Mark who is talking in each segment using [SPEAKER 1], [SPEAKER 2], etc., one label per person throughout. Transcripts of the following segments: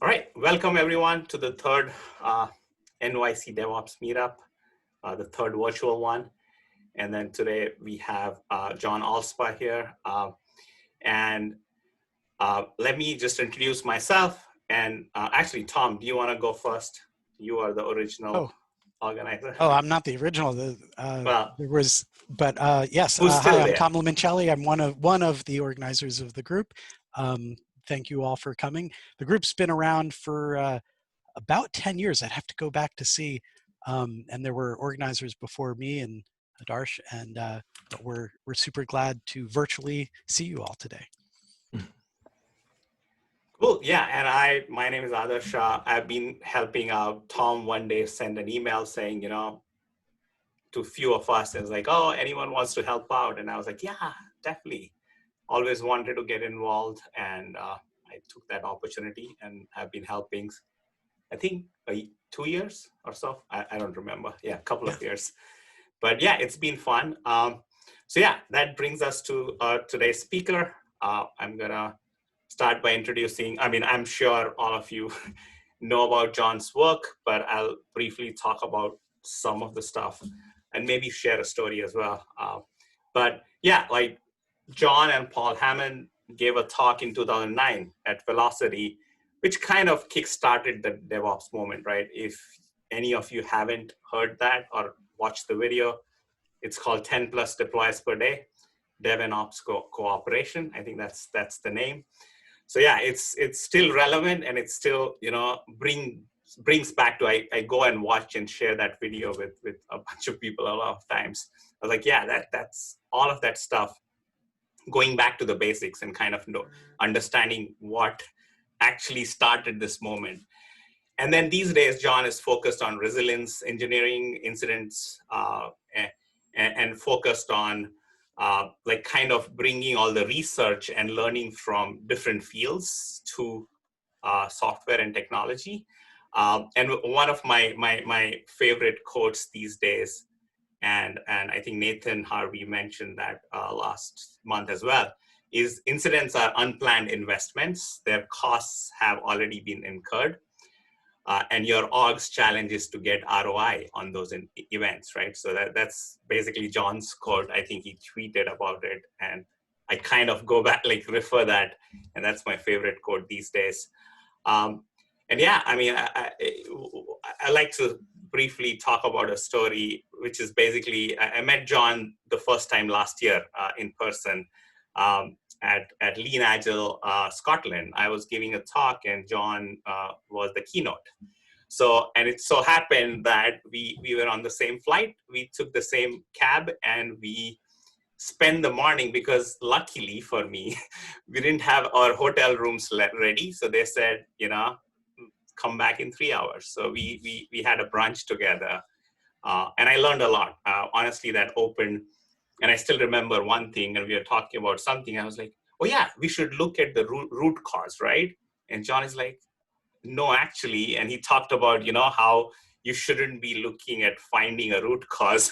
[SPEAKER 1] All right, welcome everyone to the third NYC DevOps meetup, the third virtual one. And then today we have John Allspaw here. And let me just introduce myself. And actually, Tom, do you want to go first? You are the original organizer.
[SPEAKER 2] Oh, I'm not the original.
[SPEAKER 1] Well,
[SPEAKER 2] yes.
[SPEAKER 1] who's still
[SPEAKER 2] Hi, I'm
[SPEAKER 1] there?
[SPEAKER 2] Tom Limoncelli. I'm one of the organizers of the group. Thank you all for coming. The group's been around for about 10 years. I'd have to go back to see. And there were organizers before me and Adarsh, and but we're super glad to virtually see you all today.
[SPEAKER 1] Cool. Yeah, and my name is Adarsh. I've been helping out. Tom one day sent an email saying, to a few of us, it was like, oh, anyone wants to help out? And I was like, yeah, definitely. Always wanted to get involved, and I took that opportunity, and I've been helping, I think 2 years or so. I don't remember. Yeah, a couple of years. But yeah, it's been fun. So yeah, that brings us to today's speaker. I'm gonna start by introducing, I'm sure all of you know about John's work, but I'll briefly talk about some of the stuff and maybe share a story as well. But yeah, like John and Paul Hammond gave a talk in 2009 at Velocity, which kind of kickstarted the DevOps movement, right? If any of you haven't heard that or watched the video, it's called 10 plus deploys per day, Dev and Ops Cooperation. I think that's the name. So yeah, it's still relevant, and it's still, brings back to, I go and watch and share that video with a bunch of people a lot of times. I was like, yeah, that's all of that stuff, going back to the basics and kind of understanding what actually started this moment. And then these days, John is focused on resilience engineering, incidents, and focused on like kind of bringing all the research and learning from different fields to software and technology. And one of my favorite quotes these days, and I think Nathan Harvey mentioned that last month as well, is incidents are unplanned investments. Their costs have already been incurred. And your org's challenge is to get ROI on those events, right? So that's basically John's quote. I think he tweeted about it, and I kind of go back, like refer that, and that's my favorite quote these days. And yeah, I like to briefly talk about a story, which is basically, I met John the first time last year in person. At Lean Agile Scotland. I was giving a talk, and John was the keynote. So, and it so happened that we were on the same flight, we took the same cab, and we spent the morning, because luckily for me, we didn't have our hotel rooms ready. So they said, come back in 3 hours. So we had a brunch together, and I learned a lot. Honestly, that opened. And I still remember one thing, and we were talking about something. I was like, oh yeah, we should look at the root cause, right? And John is like, no, actually. And he talked about, how you shouldn't be looking at finding a root cause,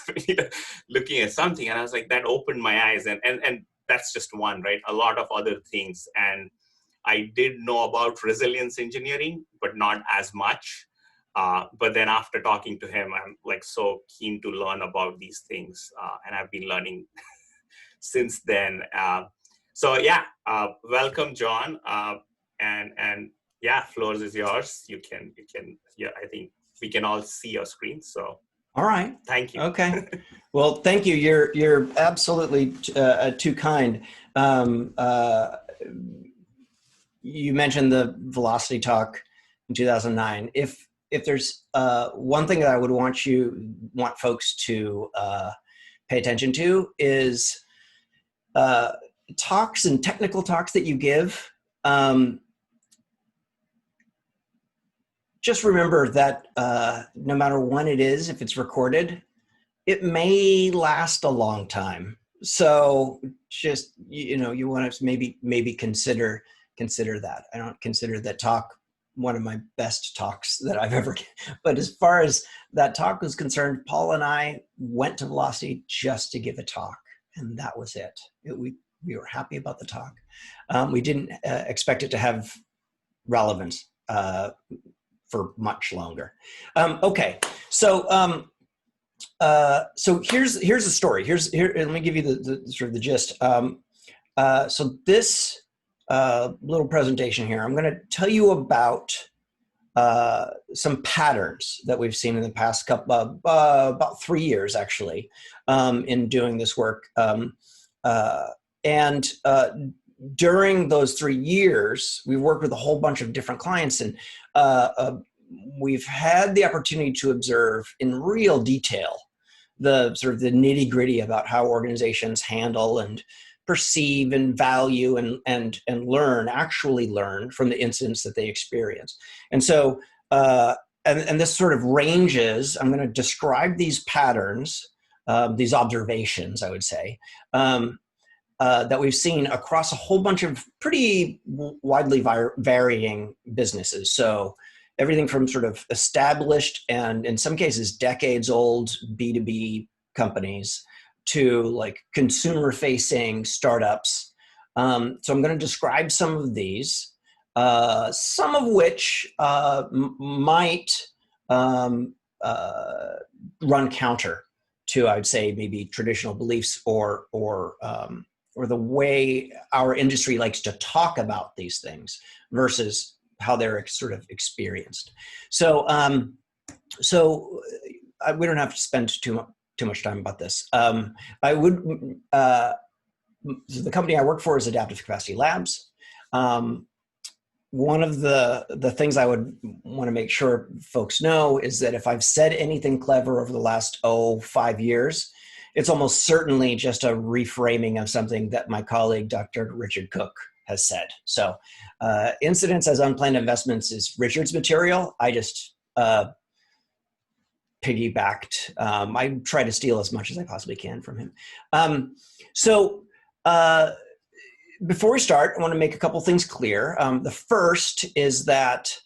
[SPEAKER 1] looking at something. And I was like, that opened my eyes. And that's just one, right? A lot of other things. And I did know about resilience engineering, but not as much. But then after talking to him, I'm like so keen to learn about these things, and I've been learning since then. So yeah, welcome, John, and yeah, floor is yours. You can, yeah. I think we can all see your screen. So
[SPEAKER 3] all right,
[SPEAKER 1] thank you.
[SPEAKER 3] Okay, well, thank you. You're absolutely too kind. You mentioned the Velocity talk in 2009. If there's one thing that I would want folks to pay attention to is talks and technical talks that you give. Just remember that no matter when it is, if it's recorded, it may last a long time. So just you want to maybe consider that. I don't consider that talk one of my best talks that I've ever given. But as far as that talk was concerned, Paul and I went to Velocity just to give a talk, and that was it. We were happy about the talk. We didn't expect it to have relevance for much longer. Okay, so so here's a story. Here. Let me give you the sort of the gist. So this little presentation here, I'm going to tell you about some patterns that we've seen in the past couple about 3 years actually in doing this work. And during those 3 years, we've worked with a whole bunch of different clients, and we've had the opportunity to observe in real detail the sort of the nitty-gritty about how organizations handle and perceive and value and actually learn from the incidents that they experience. And so and this sort of ranges, I'm going to describe these patterns, these observations, I would say, that we've seen across a whole bunch of pretty widely varying businesses. So everything from sort of established and in some cases decades old B2B companies to like consumer facing startups. So I'm going to describe some of these, some of which might run counter to, I would say, maybe traditional beliefs or the way our industry likes to talk about these things versus how they're sort of experienced. So, we don't have to spend too much time about this. I would. The company I work for is Adaptive Capacity Labs. One of the things I would want to make sure folks know is that if I've said anything clever over the last 5 years, it's almost certainly just a reframing of something that my colleague, Dr. Richard Cook, has said. So incidents as unplanned investments is Richard's material. I just piggybacked. I try to steal as much as I possibly can from him. Before we start, I want to make a couple things clear. The first is that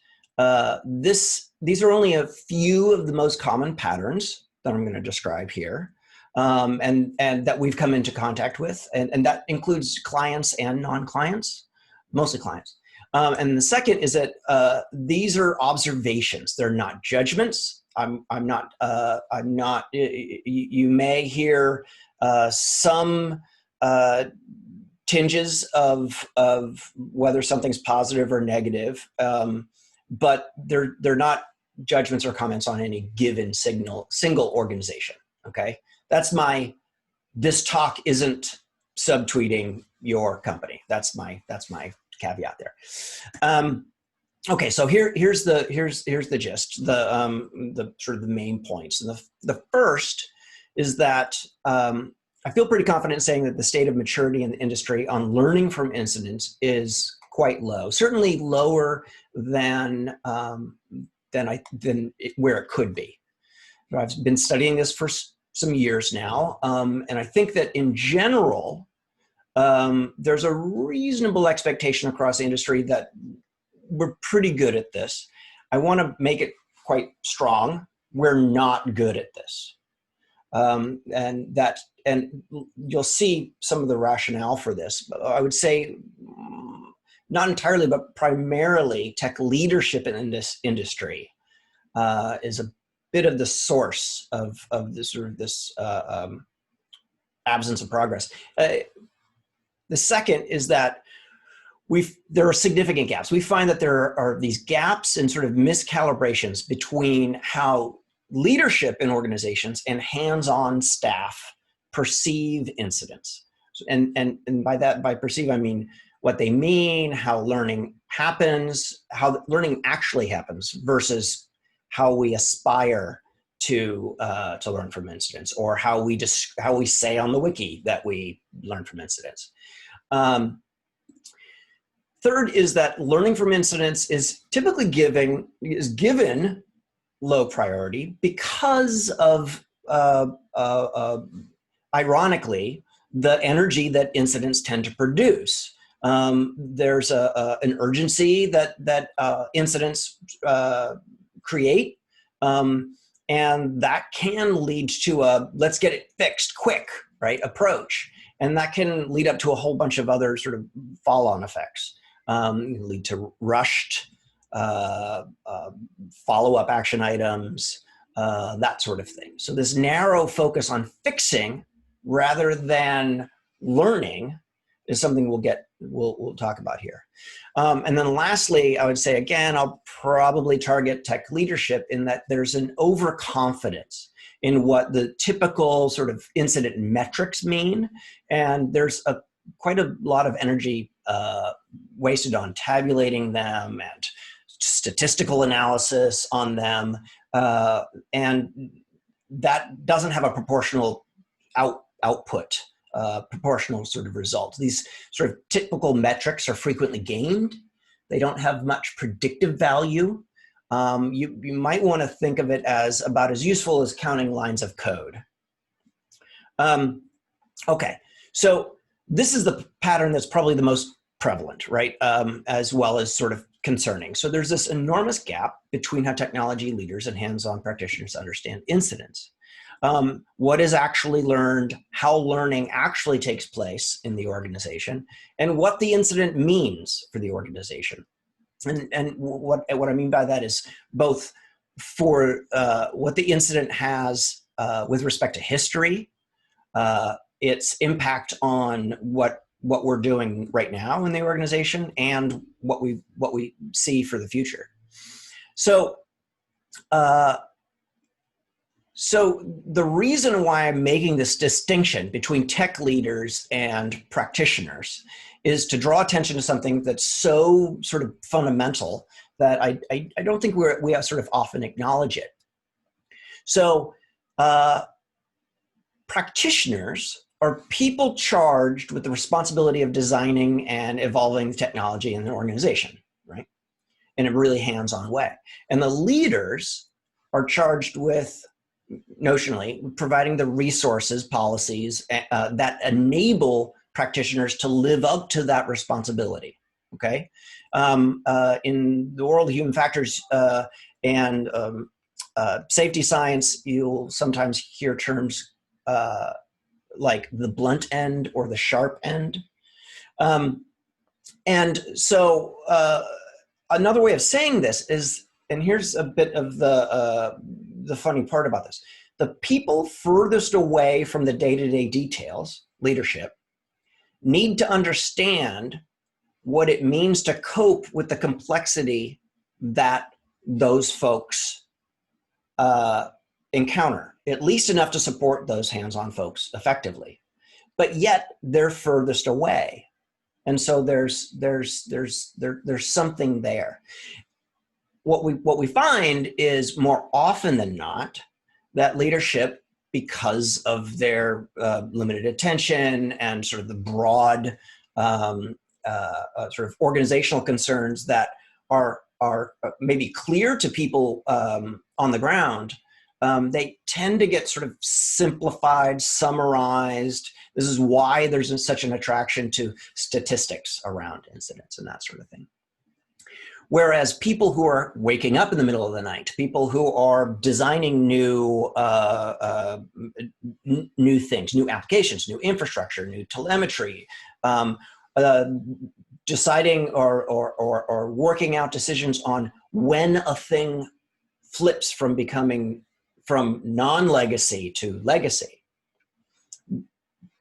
[SPEAKER 3] these are only a few of the most common patterns that I'm going to describe here. And that we've come into contact with, and that includes clients and non-clients, mostly clients. And the second is that these are observations; they're not judgments. I'm not. You may hear some tinges of whether something's positive or negative, but they're not judgments or comments on any given single organization. Okay. This talk isn't subtweeting your company. That's my caveat there. Okay, so here's the gist, the sort of the main points. And the first is that I feel pretty confident in saying that the state of maturity in the industry on learning from incidents is quite low, certainly lower than where it could be. I've been studying this for some years now, and I think that in general, there's a reasonable expectation across the industry that we're pretty good at this. I want to make it quite strong. We're not good at this, and you'll see some of the rationale for this. I would say not entirely, but primarily, tech leadership in this industry is a bit of the source of this sort of this absence of progress. The second is that there are significant gaps. We find that there are these gaps and sort of miscalibrations between how leadership in organizations and hands-on staff perceive incidents. And by perceive, I mean what they mean, how learning happens, how learning actually happens versus how we aspire to learn from incidents, or how we say on the wiki that we learn from incidents. Third is that learning from incidents is typically given low priority because of ironically the energy that incidents tend to produce. There's an urgency that incidents create, and that can lead to a let's get it fixed quick, right, approach, and that can lead up to a whole bunch of other sort of follow-on effects. Lead to rushed follow-up action items, that sort of thing. So this narrow focus on fixing rather than learning is something we'll talk about here. And then lastly, I would say, again, I'll probably target tech leadership in that there's an overconfidence in what the typical sort of incident metrics mean. And there's quite a lot of energy wasted on tabulating them and statistical analysis on them. And that doesn't have a proportional output. Proportional sort of results. These sort of typical metrics are frequently gamed. They don't have much predictive value. You might want to think of it as about as useful as counting lines of code. Okay, so this is the pattern that's probably the most prevalent, right? As well as sort of concerning. So there's this enormous gap between how technology leaders and hands-on practitioners understand incidents. What is actually learned, how learning actually takes place in the organization, and what the incident means for the organization. And what I mean by that is both for what the incident has with respect to history, its impact on what we're doing right now in the organization, and what we see for the future. So the reason why I'm making this distinction between tech leaders and practitioners is to draw attention to something that's so sort of fundamental that I don't think we sort of often acknowledge it. So practitioners are people charged with the responsibility of designing and evolving technology in an organization, right? In a really hands-on way. And the leaders are charged with, notionally, providing the resources, policies that enable practitioners to live up to that responsibility, okay? In the world of human factors and safety science, you'll sometimes hear terms like the blunt end or the sharp end. And so another way of saying this is, and here's a bit of the funny part about this. The people furthest away from the day-to-day details, leadership, need to understand what it means to cope with the complexity that those folks encounter, at least enough to support those hands-on folks effectively. But yet they're furthest away. And so there's something there. What we find is more often than not that leadership, because of their limited attention and sort of the broad sort of organizational concerns that are maybe clear to people on the ground, they tend to get sort of simplified, summarized. This is why there's such an attraction to statistics around incidents and that sort of thing. Whereas people who are waking up in the middle of the night, people who are designing new things, new applications, new infrastructure, new telemetry, deciding or working out decisions on when a thing flips from non-legacy to legacy.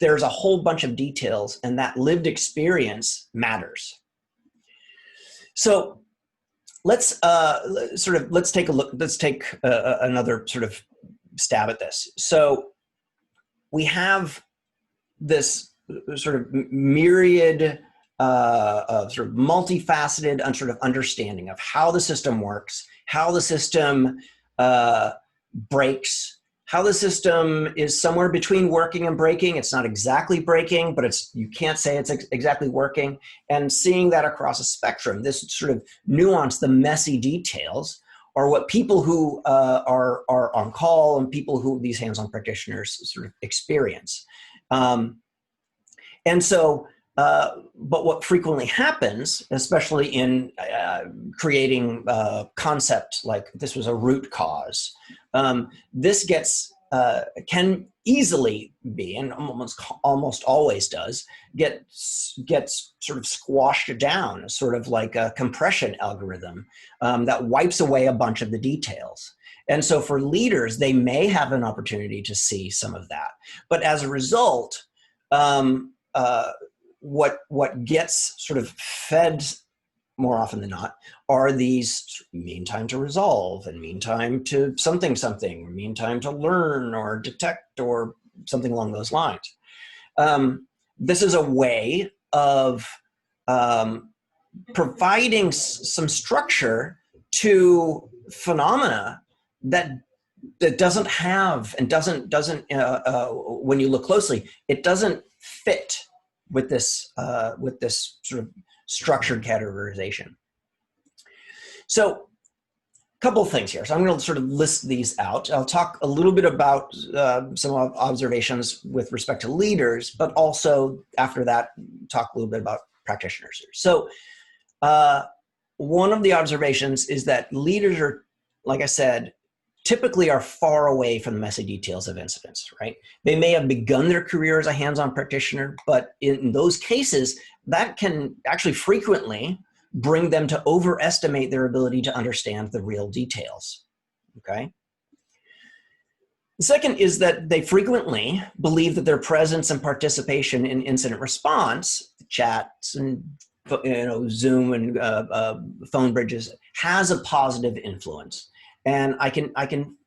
[SPEAKER 3] There's a whole bunch of details, and that lived experience matters. So let's take a look. Let's take another sort of stab at this. So we have this sort of myriad of sort of multifaceted sort of understanding of how the system works, how the system breaks, how the system is somewhere between working and breaking. It's not exactly breaking, but you can't say it's exactly working. And seeing that across a spectrum, this sort of nuance, the messy details, are what people who are on call and people who these hands-on practitioners sort of experience. And so, but what frequently happens, especially in creating concept like this was a root cause, this gets can easily be, and almost always does, gets sort of squashed down, sort of like a compression algorithm that wipes away a bunch of the details. And so for leaders, they may have an opportunity to see some of that. But as a result, what gets sort of fed more often than not are these mean time to resolve and mean time to something, or mean time to learn or detect or something along those lines. This is a way of providing some structure to phenomena that doesn't have, and doesn't when you look closely, it doesn't fit with this sort of structured categorization. So a couple of things here. So I'm going to sort of list these out. I'll talk a little bit about some observations with respect to leaders, but also after that, talk a little bit about practitioners. So one of the observations is that leaders are, like I said, typically are far away from the messy details of incidents, right? They may have begun their career as a hands-on practitioner, but in those cases, that can actually frequently bring them to overestimate their ability to understand the real details, okay? The second is that they frequently believe that their presence and participation in incident response, chats and Zoom and phone bridges, has a positive influence. And I'm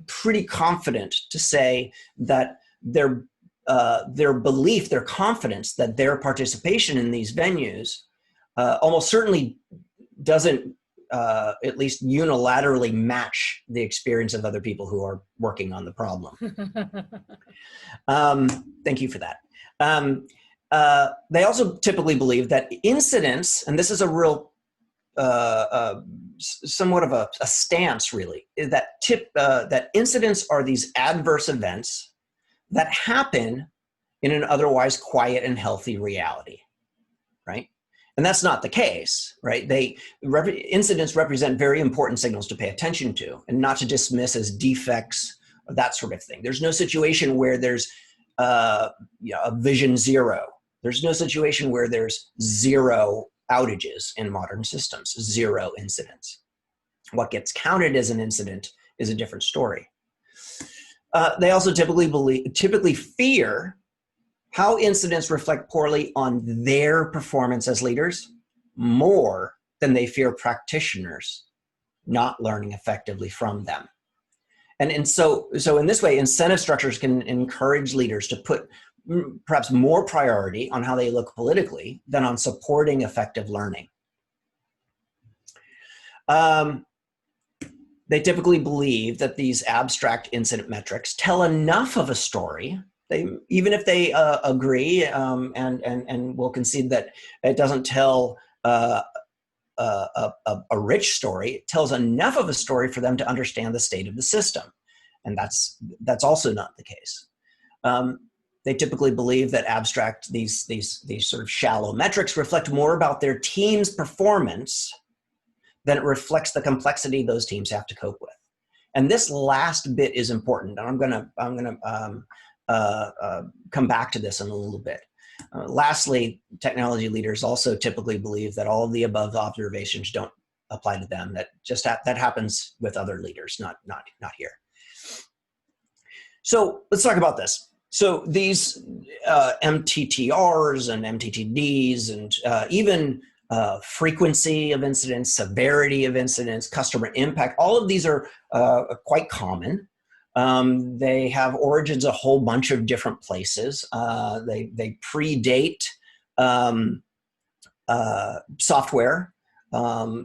[SPEAKER 3] pretty confident to say that their belief, their confidence that their participation in these venues almost certainly doesn't at least unilaterally match the experience of other people who are working on the problem. Thank you for that. They also typically believe that incidents, and this is a real somewhat of a stance really, is that that incidents are these adverse events that happen in an otherwise quiet and healthy reality, right? And that's not the case, right? Incidents represent very important signals to pay attention to and not to dismiss as defects, that sort of thing. There's no situation where there's a vision zero. There's no situation where there's zero outages in modern systems, zero incidents. What gets counted as an incident is a different story. They also typically fear how incidents reflect poorly on their performance as leaders more than they fear practitioners not learning effectively from them. And so in this way, incentive structures can encourage leaders to put perhaps more priority on how they look politically than on supporting effective learning. They typically believe that these abstract incident metrics tell enough of a story. Even if they agree and will concede that it doesn't tell a rich story, it tells enough of a story for them to understand the state of the system, and that's also not the case. They typically believe that these sort of shallow metrics reflect more about their team's performance than it reflects the complexity those teams have to cope with. And this last bit is important, and I'm gonna come back to this in a little bit. Lastly, technology leaders also typically believe that all of the above observations don't apply to them. That just that happens with other leaders, not here. So let's talk about this. So these MTTRs and MTTDs and even frequency of incidents, severity of incidents, customer impact, all of these are quite common. They have origins a whole bunch of different places. They predate software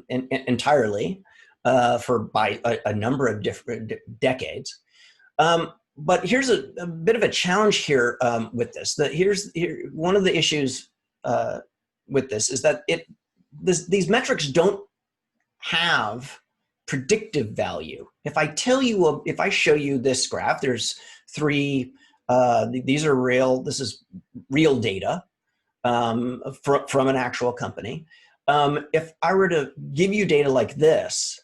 [SPEAKER 3] entirely by a number of different decades. But here's a bit of a challenge here with this. One of the issues with this is that these metrics don't have predictive value. If I show you this graph, there's three, these are real, this is real data from an actual company. If I were to give you data like this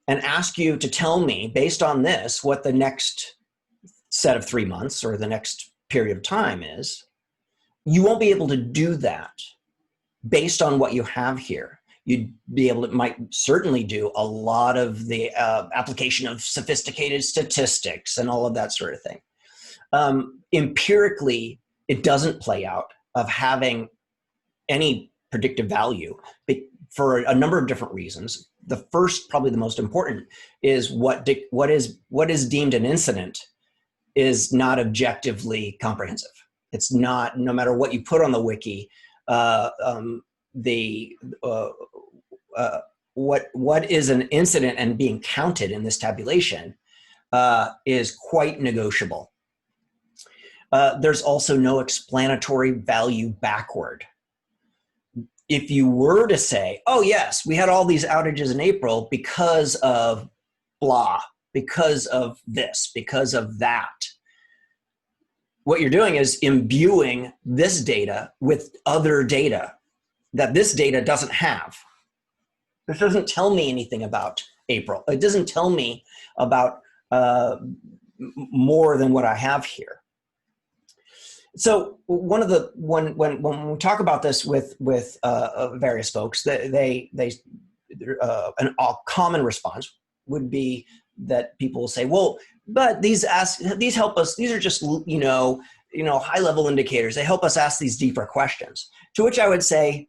[SPEAKER 3] and ask you to tell me based on this what the next set of 3 months or the next period of time is, you won't be able to do that based on what you have here. You'd be able to, might certainly do a lot of the application of sophisticated statistics and all of that sort of thing. Empirically, it doesn't play out of having any predictive value for a number of different reasons. The first, probably the most important, is what is deemed an incident is not objectively comprehensive. It's not, no matter what you put on the wiki, what is an incident and being counted in this tabulation is quite negotiable. There's also no explanatory value backward. If you were to say, oh yes, we had all these outages in April because of blah, because of this, because of that, what you're doing is imbuing this data with other data that this data doesn't have. This doesn't tell me anything about April. It doesn't tell me about more than what I have here. So one of the when we talk about this with various folks, a common response would be that people will say, well, but these help us. These are just high level indicators. They help us ask these deeper questions. To which I would say,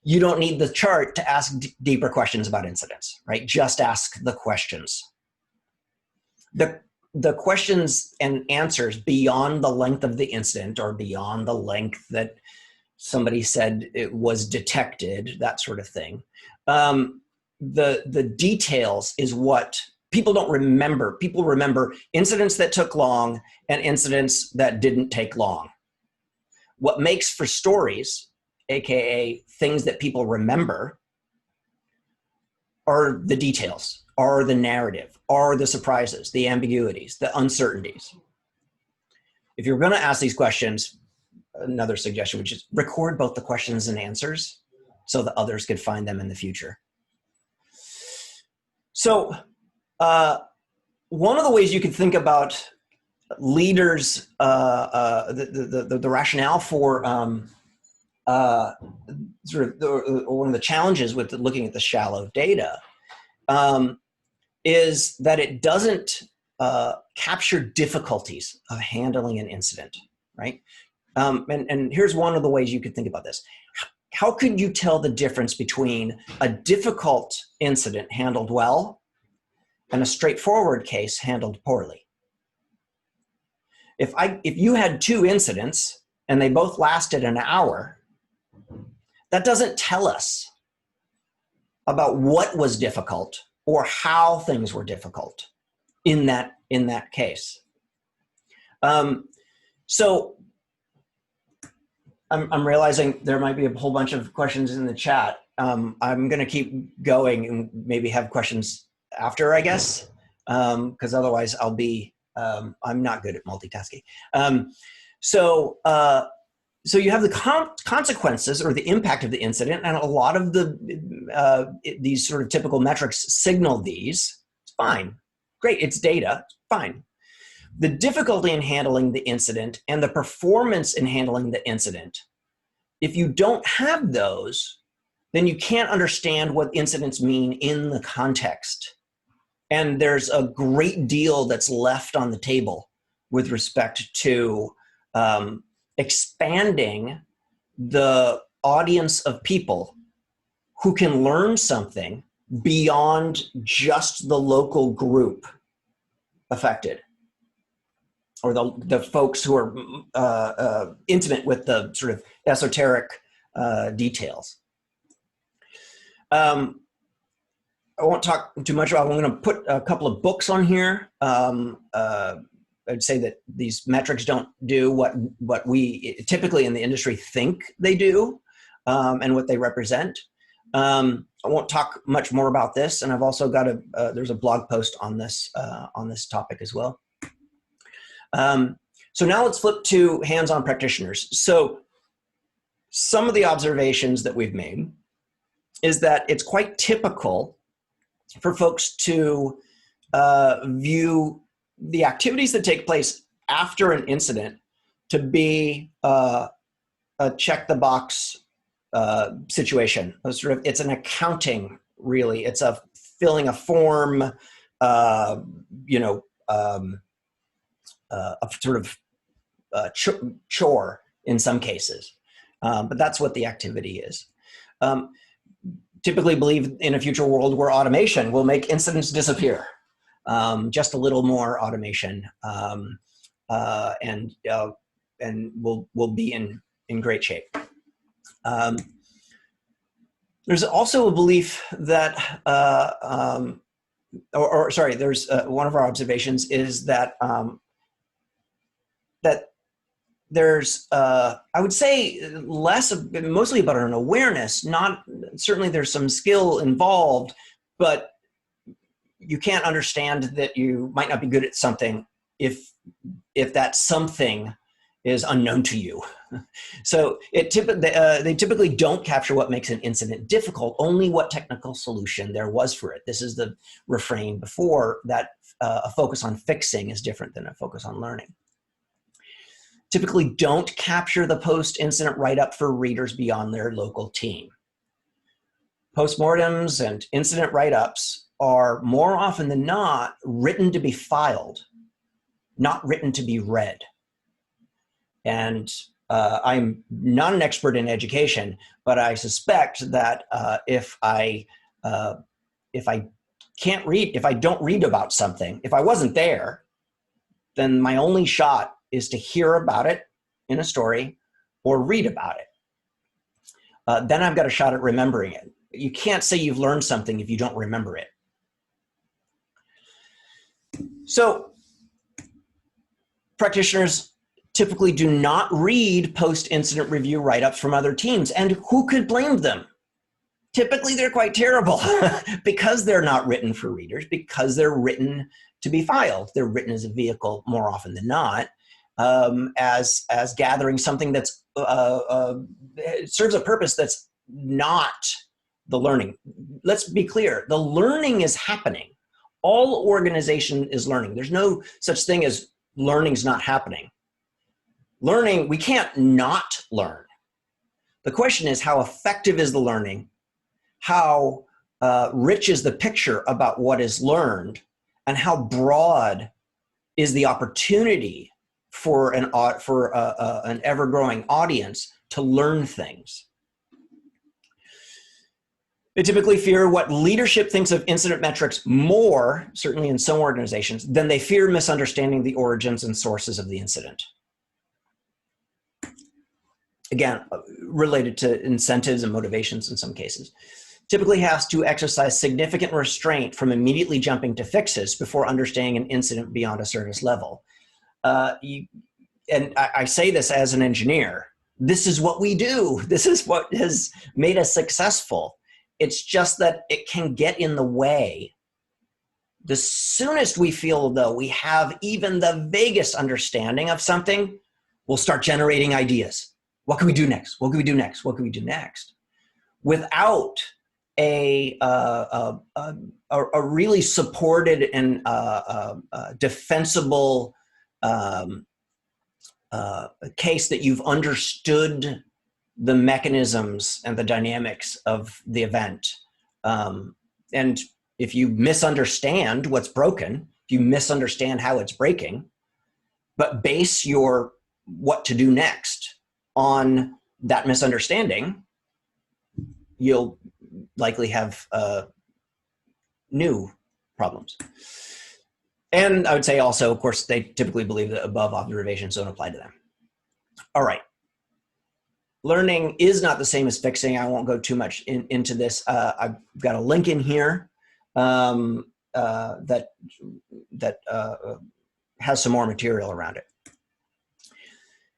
[SPEAKER 3] you don't need the chart to ask deeper questions about incidents, right? Just ask the questions. The questions and answers beyond the length of the incident or beyond the length that somebody said it was detected, that sort of thing. The details is what people don't remember. People remember incidents that took long and incidents that didn't take long. What makes for stories, AKA things that people remember, are the details, are the narrative, are the surprises, the ambiguities, the uncertainties. If you're going to ask these questions, another suggestion would just record both the questions and answers so that others could find them in the future. So one of the ways you could think about leaders, the rationale for one of the challenges with looking at the shallow data is that it doesn't capture difficulties of handling an incident, right? And here's one of the ways you could think about this. How could you tell the difference between a difficult incident handled well and a straightforward case handled poorly? If you had two incidents and they both lasted an hour, that doesn't tell us about what was difficult or how things were difficult in that case. So I'm realizing there might be a whole bunch of questions in the chat. I'm going to keep going and maybe have questions after, I guess, because otherwise I'll be, I'm not good at multitasking. So you have the consequences or the impact of the incident, and a lot of these sort of typical metrics signal these. It's fine. Great, it's data, fine. The difficulty in handling the incident and the performance in handling the incident, if you don't have those, then you can't understand what incidents mean in the context. And there's a great deal that's left on the table with respect to expanding the audience of people who can learn something beyond just the local group affected, or the folks who are intimate with the sort of esoteric details. I won't talk too much about it. I'm going to put a couple of books on here. I'd say that these metrics don't do what we typically in the industry think they do, and what they represent. I won't talk much more about this, and I've also got there's a blog post on this topic as well. So now let's flip to hands-on practitioners. So some of the observations that we've made is that it's quite typical for folks to view the activities that take place after an incident to be a check the box situation. It's an accounting, really. It's a filling a form, a sort of chore in some cases. But that's what the activity is. Typically believe in a future world where automation will make incidents disappear. Just a little more automation, and we'll be in great shape. There's also a belief that, there's one of our observations is that that there's, I would say, mostly about an awareness. Not certainly there's some skill involved, but you can't understand that you might not be good at something if that something is unknown to you. So they typically don't capture what makes an incident difficult, only what technical solution there was for it. This is the refrain before that a focus on fixing is different than a focus on learning. Typically don't capture the post-incident write-up for readers beyond their local team. Postmortems and incident write-ups are more often than not written to be filed, not written to be read. And I'm not an expert in education, but I suspect that if I can't read, if I don't read about something, if I wasn't there, then my only shot is to hear about it in a story or read about it. Then I've got a shot at remembering it. You can't say you've learned something if you don't remember it. So practitioners typically do not read post-incident review write-ups from other teams, and who could blame them? Typically they're quite terrible because they're not written for readers, because they're written to be filed. They're written as a vehicle more often than not, as gathering something that's serves a purpose that's not the learning. Let's be clear, the learning is happening. All organization is learning. There's no such thing as learning's not happening. Learning, we can't not learn. The question is, how effective is the learning? How rich is the picture about what is learned? And how broad is the opportunity for an ever-growing audience to learn things? They typically fear what leadership thinks of incident metrics more, certainly in some organizations, than they fear misunderstanding the origins and sources of the incident. Again, related to incentives and motivations in some cases. Typically has to exercise significant restraint from immediately jumping to fixes before understanding an incident beyond a service level. And I say this as an engineer. This is what we do. This is what has made us successful. It's just that it can get in the way. The soonest we feel, though, we have even the vaguest understanding of something, we'll start generating ideas. What can we do next? What can we do next? What can we do next? Without a really supported and defensible case that you've understood the mechanisms and the dynamics of the event. And if you misunderstand what's broken, if you misunderstand how it's breaking, but base your what to do next on that misunderstanding, you'll likely have new problems. And I would say also, of course, they typically believe that above observations don't apply to them. All right. Learning is not the same as fixing. I won't go too much into this. I've got a link in here that has some more material around it.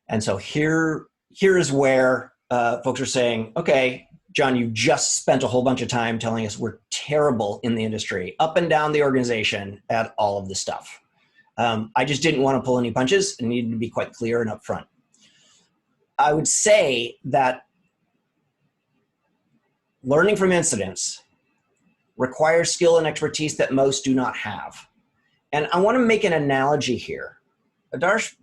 [SPEAKER 3] And so here is where folks are saying, okay, John, you just spent a whole bunch of time telling us we're terrible in the industry, up and down the organization at all of this stuff. I just didn't want to pull any punches and needed to be quite clear and upfront. I would say that learning from incidents requires skill and expertise that most do not have. And I want to make an analogy here. Adarsh,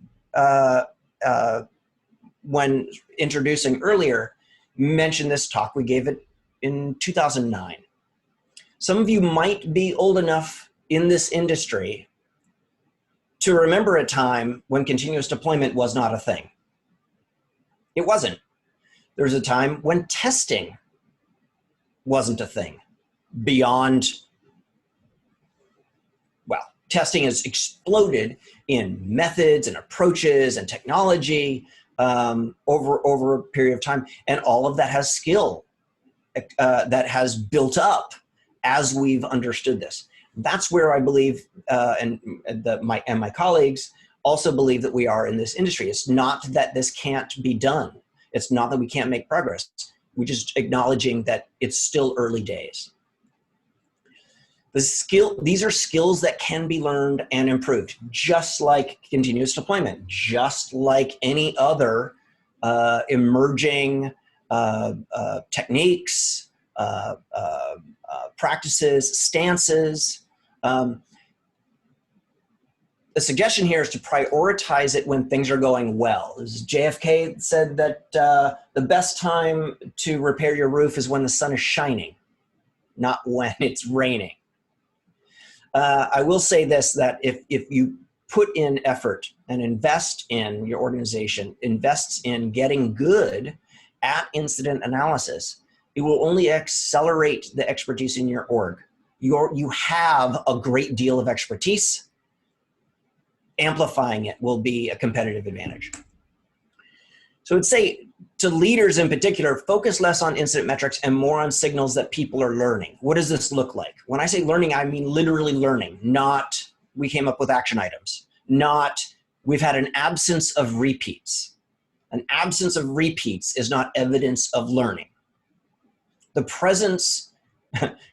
[SPEAKER 3] when introducing earlier, mentioned this talk. We gave it in 2009. Some of you might be old enough in this industry to remember a time when continuous deployment was not a thing. It wasn't. There was a time when testing wasn't a thing. Beyond, well, testing has exploded in methods and approaches and technology over a period of time, and all of that has skill that has built up as we've understood this. That's where I believe, and my colleagues also believe that we are in this industry. It's not that this can't be done. It's not that we can't make progress. We're just acknowledging that it's still early days. These are skills that can be learned and improved, just like continuous deployment, just like any other emerging techniques, practices, stances. The suggestion here is to prioritize it when things are going well. As JFK said that the best time to repair your roof is when the sun is shining, not when it's raining. I will say this, that if you put in effort and invest in your organization, invests in getting good at incident analysis, it will only accelerate the expertise in your org. You have a great deal of expertise. Amplifying it will be a competitive advantage. So I'd say to leaders in particular, focus less on incident metrics and more on signals that people are learning. What does this look like? When I say learning, I mean literally learning, not we came up with action items, not we've had an absence of repeats. An absence of repeats is not evidence of learning. The presence,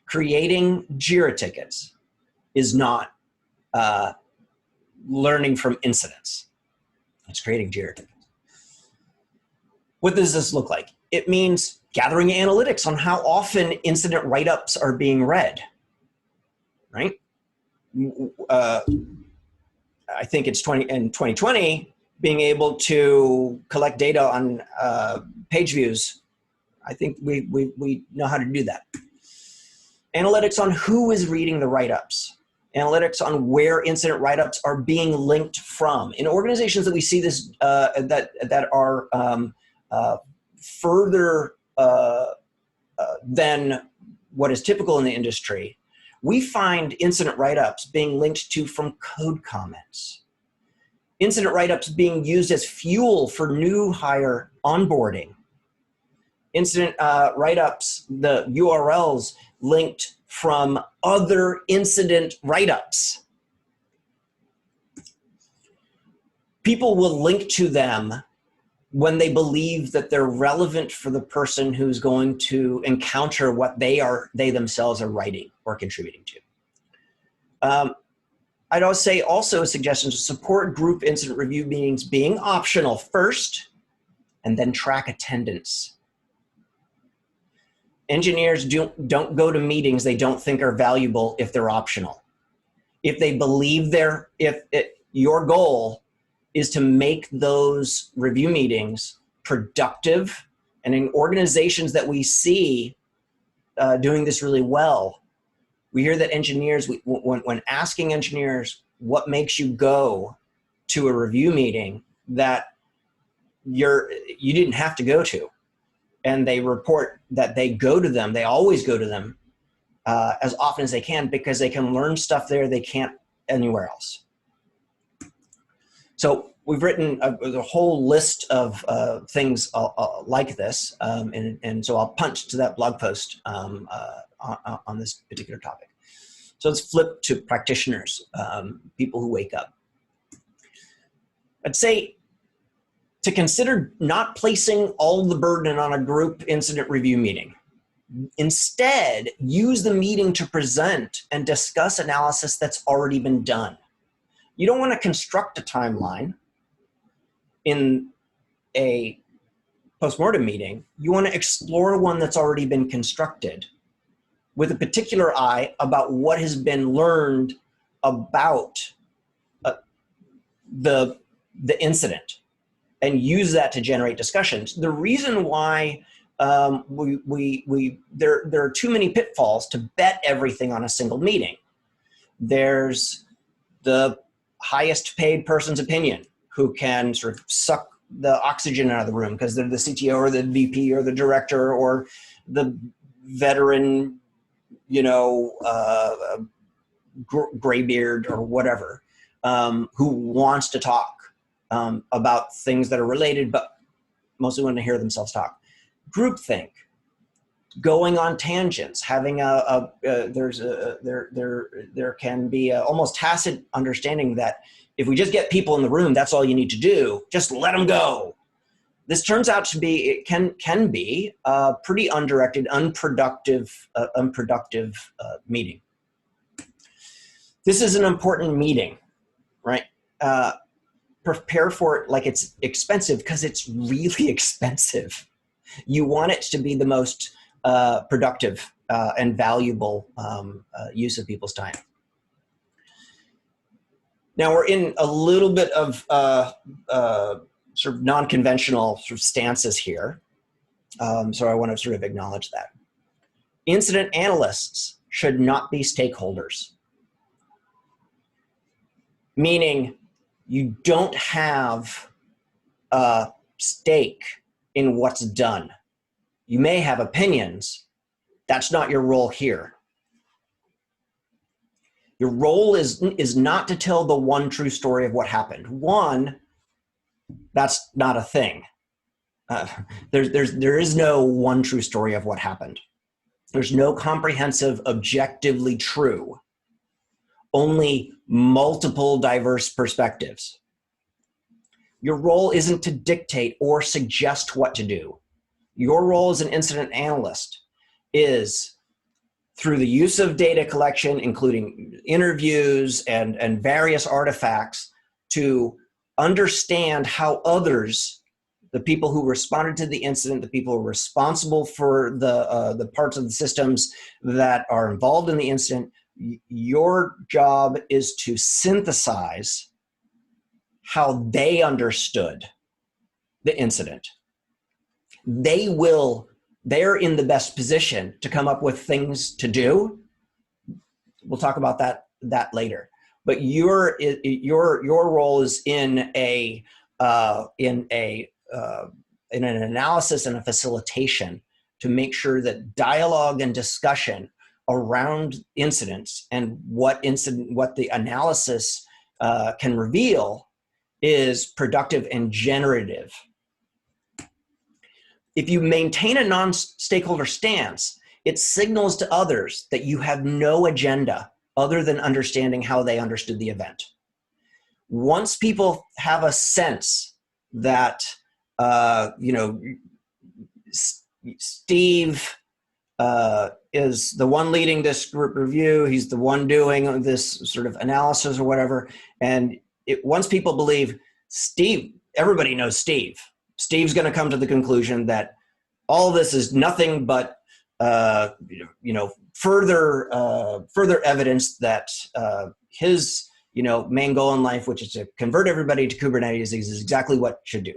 [SPEAKER 3] creating JIRA tickets is not learning from incidents. It's creating JIRA tickets. What does this look like? It means gathering analytics on how often incident write-ups are being read, right? I think it's in 2020, being able to collect data on page views. I think we know how to do that. Analytics on who is reading the write-ups. Analytics on where incident write-ups are being linked from. In organizations that we see this, that are further than what is typical in the industry, we find incident write-ups being linked to from code comments. Incident write-ups being used as fuel for new hire onboarding. Incident write-ups, the URLs linked from other incident write-ups. People will link to them when they believe that they're relevant for the person who's going to encounter what they themselves are writing or contributing to. I'd always say also a suggestion to support group incident review meetings being optional first, and then track attendance. Engineers don't go to meetings they don't think are valuable if they're optional. If they believe your goal is to make those review meetings productive, and in organizations that we see doing this really well, we hear that engineers, when asking engineers what makes you go to a review meeting that you didn't have to go to, and they report that they go to them, they always go to them as often as they can, because they can learn stuff there they can't anywhere else. So we've written a whole list of things like this, and so I'll punt to that blog post on this particular topic. So let's flip to practitioners, people who wake up. I'd say to consider not placing all the burden on a group incident review meeting. Instead, use the meeting to present and discuss analysis that's already been done. You don't want to construct a timeline in a postmortem meeting. You want to explore one that's already been constructed with a particular eye about what has been learned about the incident and use that to generate discussions. The reason why there are too many pitfalls to bet everything on a single meeting. There's the highest paid person's opinion who can sort of suck the oxygen out of the room because they're the CTO or the VP or the director or the veteran, graybeard or whatever, who wants to talk about things that are related, but mostly want to hear themselves talk. Groupthink, going on tangents, having there can be a almost tacit understanding that if we just get people in the room, that's all you need to do. Just let them go. This turns out to be, it can be a pretty undirected, unproductive meeting. This is an important meeting, right? Prepare for it like it's expensive, because it's really expensive. You want it to be the most productive and valuable use of people's time. Now we're in a little bit of sort of non-conventional sort of stances here. So I want to sort of acknowledge that. Incident analysts should not be stakeholders. Meaning you don't have a stake in what's done. You may have opinions. That's not your role here. Your role is not to tell the one true story of what happened. One, that's not a thing. There is no one true story of what happened. There's no comprehensive, objectively true. Only multiple diverse perspectives. Your role isn't to dictate or suggest what to do. Your role as an incident analyst is, through the use of data collection, including interviews and various artifacts, to understand how others, the people who responded to the incident, the people who are responsible for the parts of the systems that are involved in the incident, your job is to synthesize how they understood the incident. They're in the best position to come up with things to do. We'll talk about that later. But your role is in an analysis and a facilitation to make sure that dialogue and discussion around incidents and what the analysis can reveal is productive and generative. If you maintain a non-stakeholder stance, it signals to others that you have no agenda other than understanding how they understood the event. Once people have a sense that, Steve is the one leading this group review, he's the one doing this sort of analysis or whatever, and once people believe Steve, everybody knows Steve. Steve's going to come to the conclusion that all this is nothing but further evidence that his main goal in life, which is to convert everybody to Kubernetes, is exactly what should do.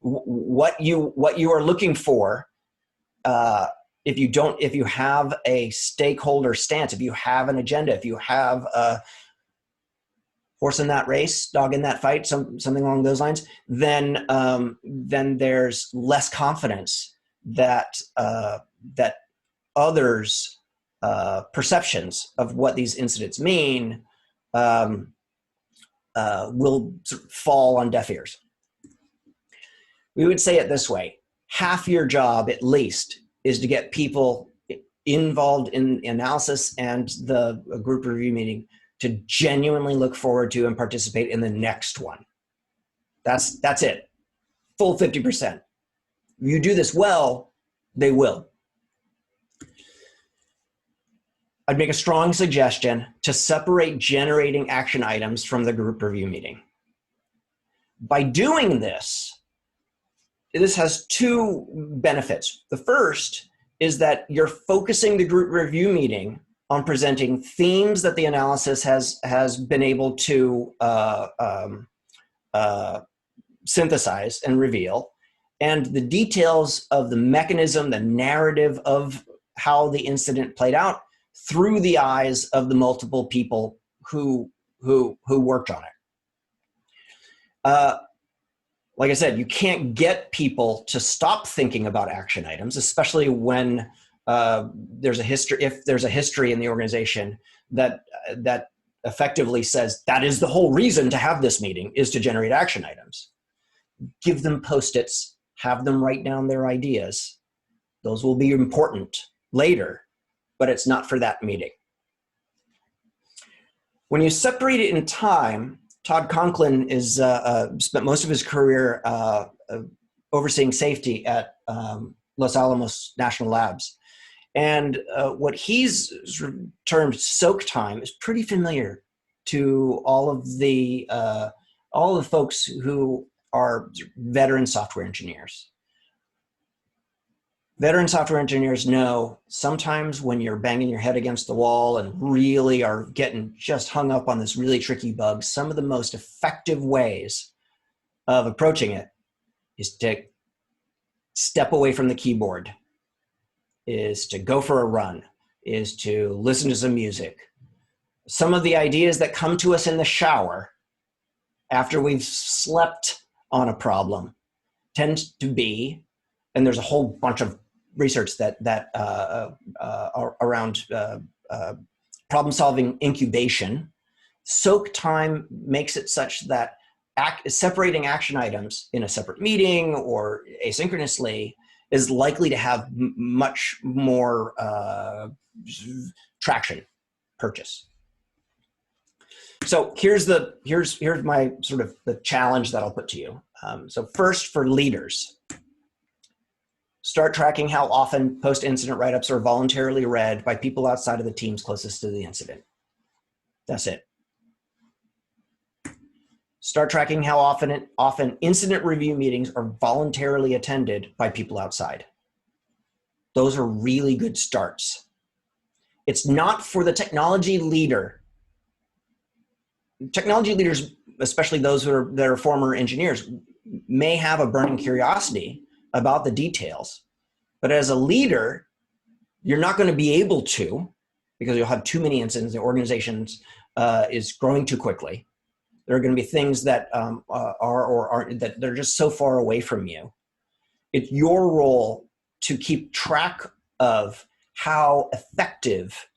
[SPEAKER 3] What you are looking for, if you have a stakeholder stance, if you have an agenda, if you have a horse in that race, dog in that fight, something along those lines, then there's less confidence that others' perceptions of what these incidents mean will sort of fall on deaf ears. We would say it this way: half your job, at least, is to get people involved in analysis and the group review meeting to genuinely look forward to and participate in the next one. That's it. Full 50%. If you do this well, they will. I'd make a strong suggestion to separate generating action items from the group review meeting. By doing this has two benefits. The first is that you're focusing the group review meeting on presenting themes that the analysis has been able to synthesize and reveal, and the details of the mechanism, the narrative of how the incident played out through the eyes of the multiple people who worked on it. Like I said, you can't get people to stop thinking about action items, especially when there's a history. If there's a history in the organization that effectively says that is the whole reason to have this meeting is to generate action items. Give them Post-its, have them write down their ideas. Those will be important later, but it's not for that meeting. When you separate it in time, Todd Conklin is spent most of his career overseeing safety at Los Alamos National Labs. And what he's sort of termed soak time is pretty familiar to all of the folks who are veteran software engineers. Veteran software engineers know sometimes when you're banging your head against the wall and really are getting just hung up on this really tricky bug, some of the most effective ways of approaching it is to step away from the keyboard, is to go for a run, is to listen to some music. Some of the ideas that come to us in the shower after we've slept on a problem tend to be, and there's a whole bunch of research around problem-solving incubation. Soak time makes it such that separating action items in a separate meeting or asynchronously is likely to have much more traction, purchase. So here's my sort of the challenge that I'll put to you. So first, for leaders, start tracking how often post-incident write-ups are voluntarily read by people outside of the teams closest to the incident. That's it. Start tracking how often incident review meetings are voluntarily attended by people outside. Those are really good starts. It's not for the technology leader. Technology leaders, especially those that are former engineers, may have a burning curiosity about the details. But as a leader, you're not going to be able to, because you'll have too many incidents. The organization is growing too quickly. There are going to be things that are or aren't, that they're just so far away from you. It's your role to keep track of how effective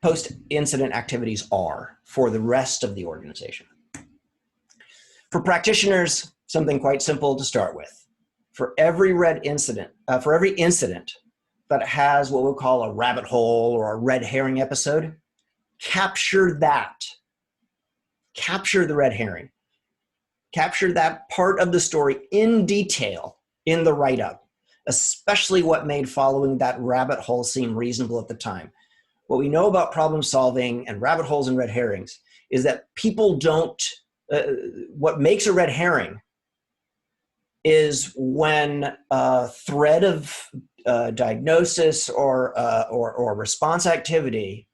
[SPEAKER 3] post-incident activities are for the rest of the organization. For practitioners, something quite simple to start with. For every incident that has what we'll call a rabbit hole or a red herring episode, capture that. Capture the red herring. Capture that part of the story in detail in the write-up, especially what made following that rabbit hole seem reasonable at the time. What we know about problem solving and rabbit holes and red herrings is that people don't, what makes a red herring is when a thread of diagnosis or response activity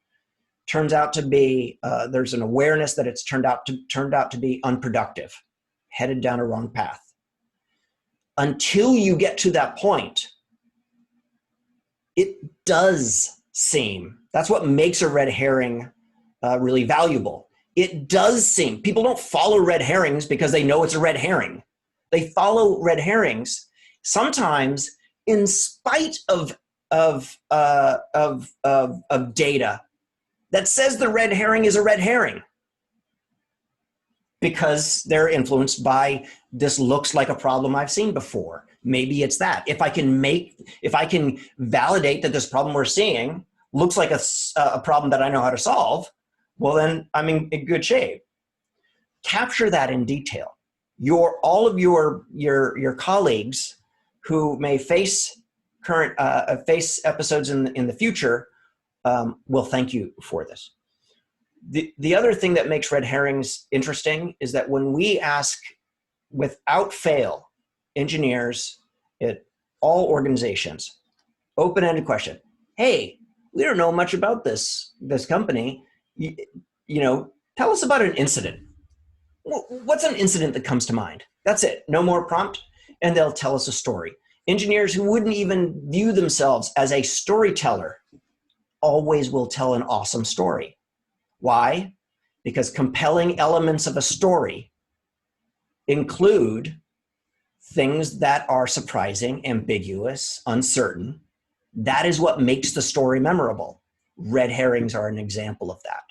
[SPEAKER 3] turns out to be, there's an awareness that it's turned out to be unproductive, headed down a wrong path. Until you get to that point, it does seem, that's what makes a red herring really valuable. It does seem, people don't follow red herrings because they know it's a red herring. They follow red herrings sometimes in spite of data that says the red herring is a red herring, because they're influenced by this looks like a problem I've seen before. Maybe it's that. If I can validate that this problem we're seeing looks like a problem that I know how to solve, well then I'm in good shape. Capture that in detail. All of your colleagues who may face episodes in the future will thank you for this. The other thing that makes red herrings interesting is that when we ask, without fail, engineers at all organizations, open-ended question, hey, we don't know much about this company. Tell us about an incident. What's an incident that comes to mind? That's it. No more prompt. And they'll tell us a story. Engineers who wouldn't even view themselves as a storyteller always will tell an awesome story. Why? Because compelling elements of a story include things that are surprising, ambiguous, uncertain. That is what makes the story memorable. Red herrings are an example of that.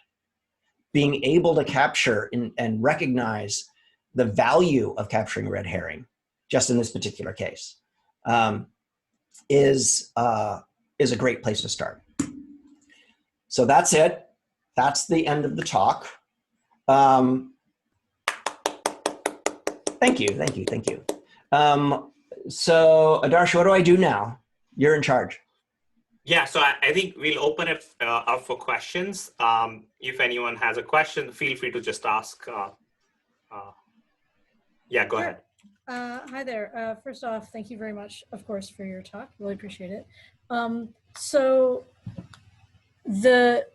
[SPEAKER 3] Being able to capture and recognize the value of capturing red herring, just in this particular case, is a great place to start. So that's it. That's the end of the talk. Thank you. So Adarsh, what do I do now? You're in charge.
[SPEAKER 1] Yeah, so I think we'll open it up for questions. If anyone has a question, feel free to just ask. Yeah, go ahead.
[SPEAKER 4] Hi there. First off, thank you very much, of course, for your talk. Really appreciate it. So the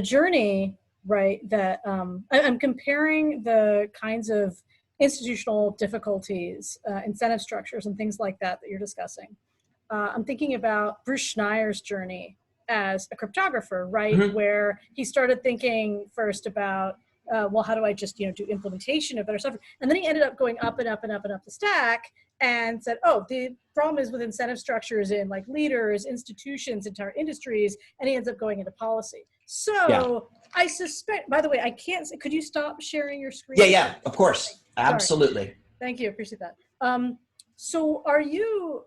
[SPEAKER 4] journey, right, that I'm comparing the kinds of institutional difficulties, incentive structures, and things like that you're discussing. I'm thinking about Bruce Schneier's journey as a cryptographer, right? Mm-hmm. Where he started thinking first about, well, how do I just, do implementation of better software? And then he ended up going up and up and up and up the stack and said, oh, the problem is with incentive structures in like leaders, institutions, entire industries, and he ends up going into policy. So yeah. I suspect, by the way, could you stop sharing your screen?
[SPEAKER 3] Yeah, of course. Absolutely.
[SPEAKER 4] Sorry. Thank you, appreciate that. So are you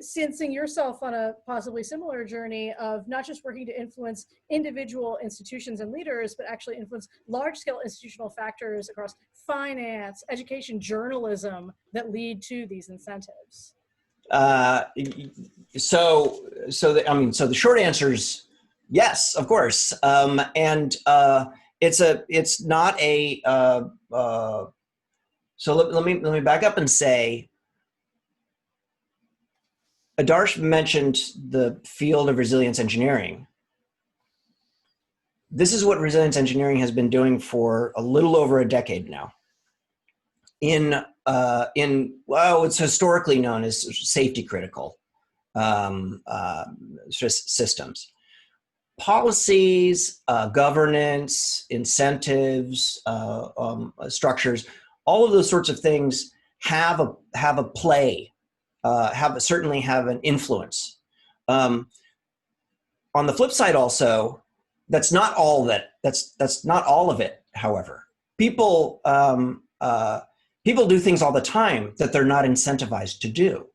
[SPEAKER 4] sensing yourself on a possibly similar journey of not just working to influence individual institutions and leaders, but actually influence large-scale institutional factors across finance, education, journalism that lead to these incentives?
[SPEAKER 3] So the short answer is yes, of course. It's not a. So let me back up and say. Adarsh mentioned the field of resilience engineering. This is what resilience engineering has been doing for a little over a decade now. It's historically known as safety critical systems. Policies, governance, incentives, structures, all of those sorts of things have a play. Certainly have an influence. On the flip side, also, that's not all of it. However, people do things all the time that they're not incentivized to do,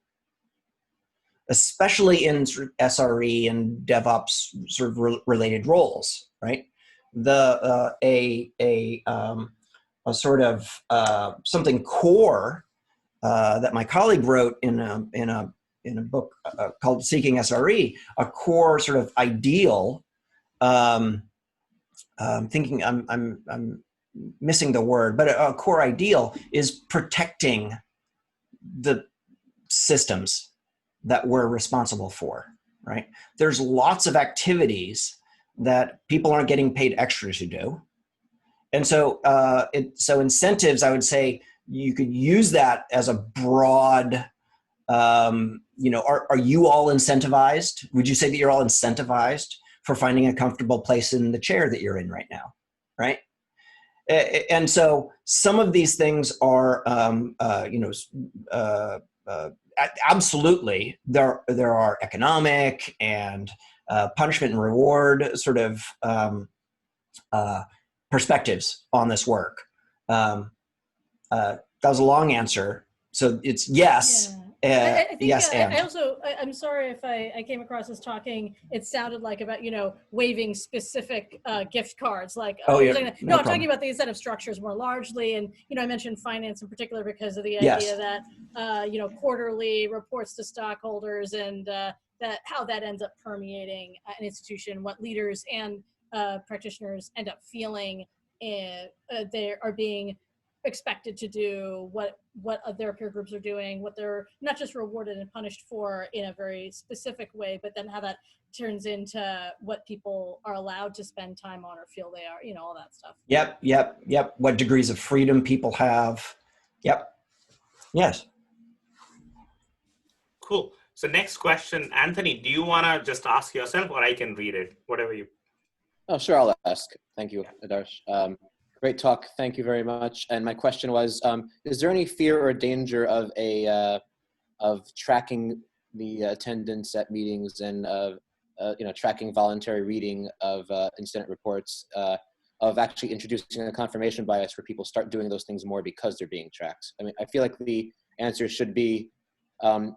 [SPEAKER 3] especially in SRE and DevOps sort of related roles. Right, a sort of something core. That my colleague wrote in a book called Seeking SRE, a core sort of ideal. I'm missing the word, but a core ideal is protecting the systems that we're responsible for. Right? There's lots of activities that people aren't getting paid extra to do, and so incentives, I would say. You could use that as a broad, are you all incentivized? Would you say that you're all incentivized for finding a comfortable place in the chair that you're in right now, right? And so some of these things are, absolutely, there are economic and punishment and reward sort of perspectives on this work. That was a long answer. So it's yes.
[SPEAKER 4] Yeah. I think,
[SPEAKER 3] yes, and.
[SPEAKER 4] I'm sorry if I came across as talking, it sounded like about, waiving specific gift cards. Like,
[SPEAKER 3] I'm
[SPEAKER 4] talking about the incentive structures more largely. And, I mentioned finance in particular because of the idea that, quarterly reports to stockholders and that how that ends up permeating an institution, what leaders and practitioners end up feeling they are being expected to do, what their peer groups are doing, what they're not just rewarded and punished for in a very specific way, but then how that turns into what people are allowed to spend time on or feel they are, all that stuff.
[SPEAKER 3] Yep. What degrees of freedom people have. Yep. Yes.
[SPEAKER 1] Cool. So next question, Anthony, do you want to just ask yourself, or I can read it, whatever you.
[SPEAKER 5] Oh, sure, I'll ask. Thank you, Adarsh. Great talk. Thank you very much. And my question was, is there any fear or danger of tracking the attendance at meetings and tracking voluntary reading of incident reports, of actually introducing a confirmation bias where people start doing those things more because they're being tracked? I mean, I feel like the answer should be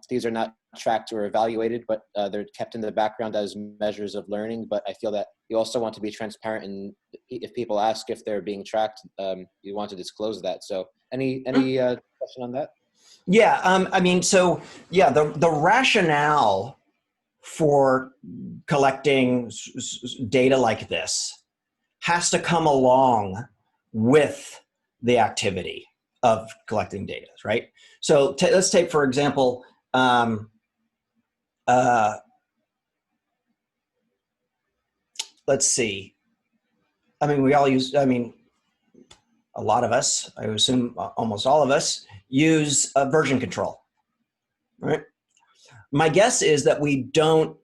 [SPEAKER 5] these are not tracked or evaluated, but they're kept in the background as measures of learning. But I feel that you also want to be transparent, and if people ask if they're being tracked, you want to disclose that. So any question on that?
[SPEAKER 3] Yeah, I mean, so yeah, the rationale for collecting data like this has to come along with the activity of collecting data, right? So let's take, for example, let's see. I mean, a lot of us, I would assume almost all of us, use version control, right? My guess is that we don't.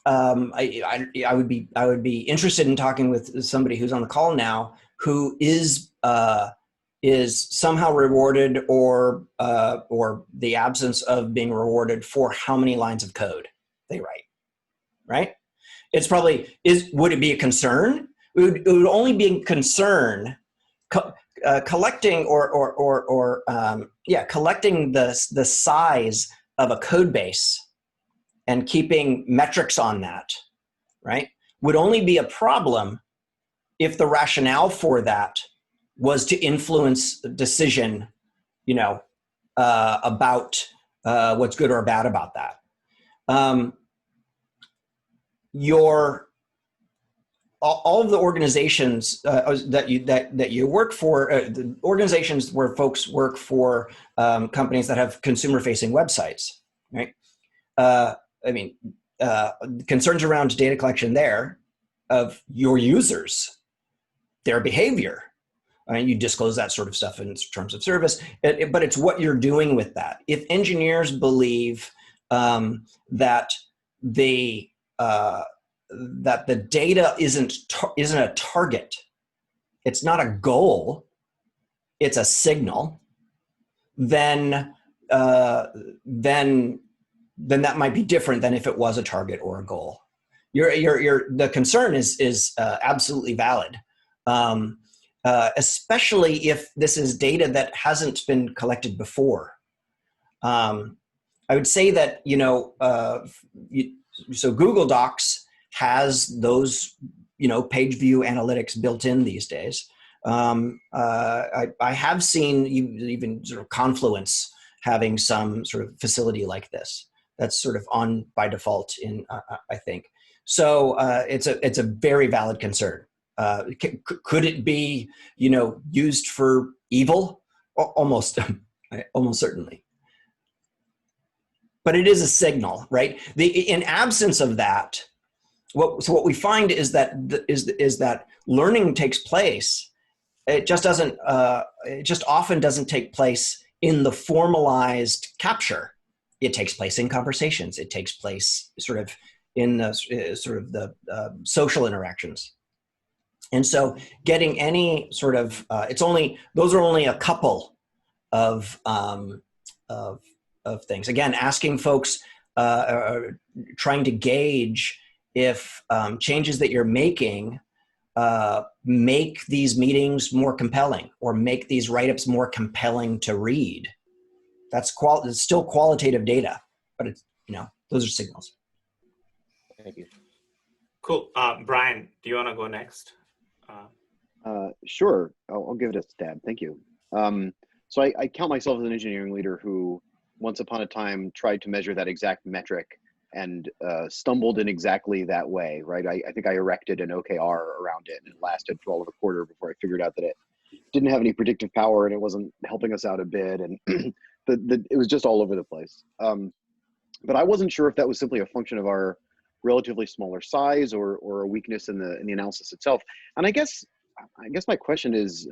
[SPEAKER 3] I would be interested in talking with somebody who's on the call now who is somehow rewarded or the absence of being rewarded for how many lines of code they write, right? It's probably would it be a concern? It would only be a concern collecting collecting the size of a code base and keeping metrics on that, right, would only be a problem if the rationale for that was to influence decision, about what's good or bad about that. All of the organizations that you work for, the organizations where folks work for companies that have consumer-facing websites, right? Concerns around data collection there of your users, their behavior. You disclose that sort of stuff in terms of service, but it's what you're doing with that. If engineers believe that the data isn't a target, it's not a goal, it's a signal, then that might be different than if it was a target or a goal. The concern is absolutely valid, especially if this is data that hasn't been collected before. I would say that so Google Docs has those page view analytics built in these days. I have seen even sort of Confluence having some sort of facility like this. That's sort of on by default in, I think. So it's a very valid concern. Could it be, used for evil? Almost certainly. But it is a signal, right? In absence of that, what we find is that learning takes place. It just doesn't. It just often doesn't take place in the formalized capture. It takes place in conversations. It takes place sort of in the social interactions. And so getting any sort of those are only a couple of things. Again, asking folks, trying to gauge if changes that you're making make these meetings more compelling or make these write-ups more compelling to read. That's it's still qualitative data, but it's, those are signals.
[SPEAKER 5] Thank you.
[SPEAKER 1] Cool. Brian, do you want to go next?
[SPEAKER 6] Sure. I'll give it a stab. Thank you. So I count myself as an engineering leader who once upon a time tried to measure that exact metric and stumbled in exactly that way, right? I think I erected an OKR around it, and it lasted for all of a quarter before I figured out that didn't have any predictive power, and it wasn't helping us out a bit, and it was just all over the place. But I wasn't sure if that was simply a function of our relatively smaller size or a weakness in the analysis itself. And I guess my question is,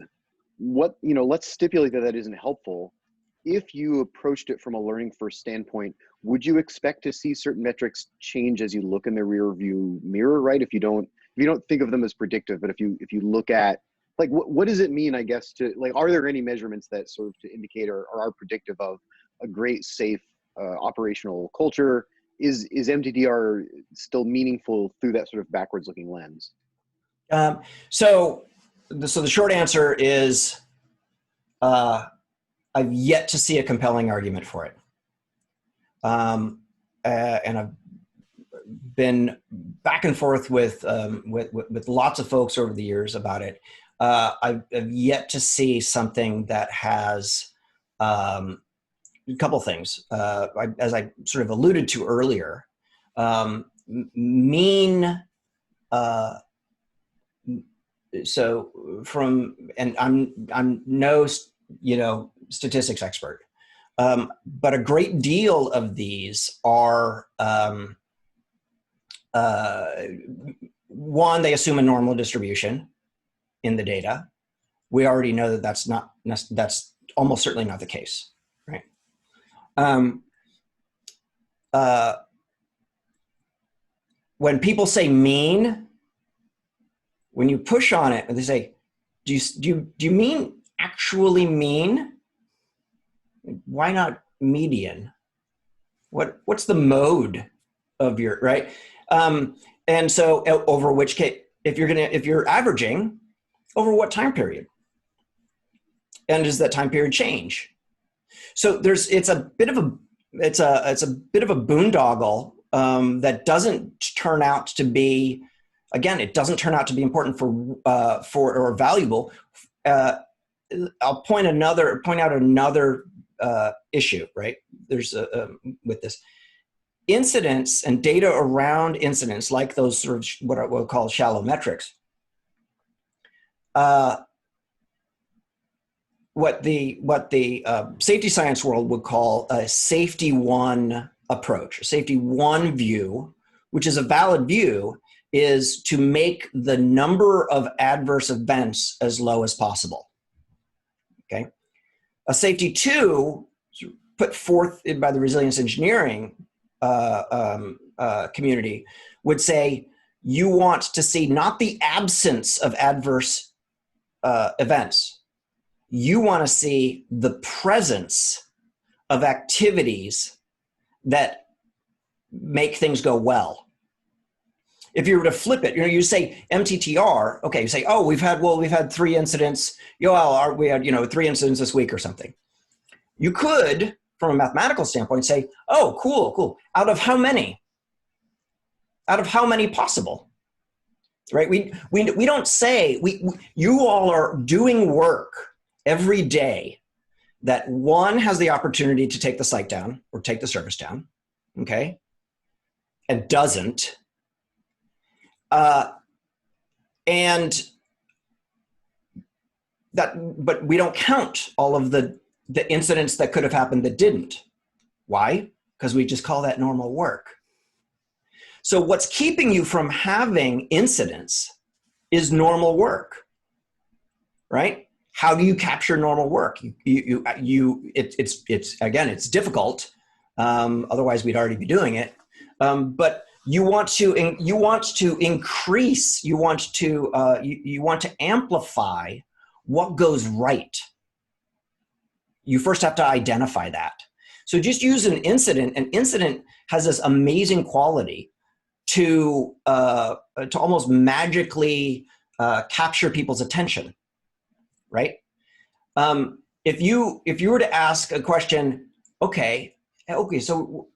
[SPEAKER 6] let's stipulate that isn't helpful. If you approached it from a learning first standpoint, would you expect to see certain metrics change as you look in the rear view mirror, right? If you don't think of them as predictive, but if you look at, like, what does it mean, I guess, to, like, are there any measurements that serve to indicate or are predictive of a great, safe operational culture? Is MTTR still meaningful through that sort of backwards looking lens?
[SPEAKER 3] So the short answer is, I've yet to see a compelling argument for it. And I've been back and forth with lots of folks over the years about it. I've yet to see something that has a couple things. As I sort of alluded to earlier, and I'm no statistics expert, but a great deal of these are one, they assume a normal distribution in the data. We already know that that's almost certainly not the case, right? When people say mean, when you push on it, they say, do you mean actually mean? Why not median? What's the mode of your, right? And so over which case, if you're averaging, over what time period? And does that time period change? So it's a bit of a boondoggle that doesn't turn out to be, again, it doesn't turn out to be important for or valuable. I'll point out another issue, right? There's with this incidents and data around incidents, like those sort of what we'll call shallow metrics. What the safety science world would call a safety one approach, a safety one view, which is a valid view, is to make the number of adverse events as low as possible. Okay, a safety two, put forth by the resilience engineering community, would say you want to see not the absence of adverse events. You want to see the presence of activities that make things go well. If you were to flip it, you say MTTR, okay, you say, oh, we've had 3 incidents, we had 3 incidents this week or something. You could, from a mathematical standpoint, say, oh, cool. Out of how many? Out of how many possible? Right? We don't say, you all are doing work every day that one has the opportunity to take the site down or take the service down, okay, and doesn't. And but we don't count all of the incidents that could have happened that didn't. Why? Because we just call that normal work. So what's keeping you from having incidents is normal work, right? How do you capture normal work? It's again, it's difficult. Otherwise, we'd already be doing it. But you want to increase. You want to amplify what goes right. You first have to identify that. So just use an incident. An incident has this amazing quality to almost magically capture people's attention. Right? If you were to ask a question, okay, so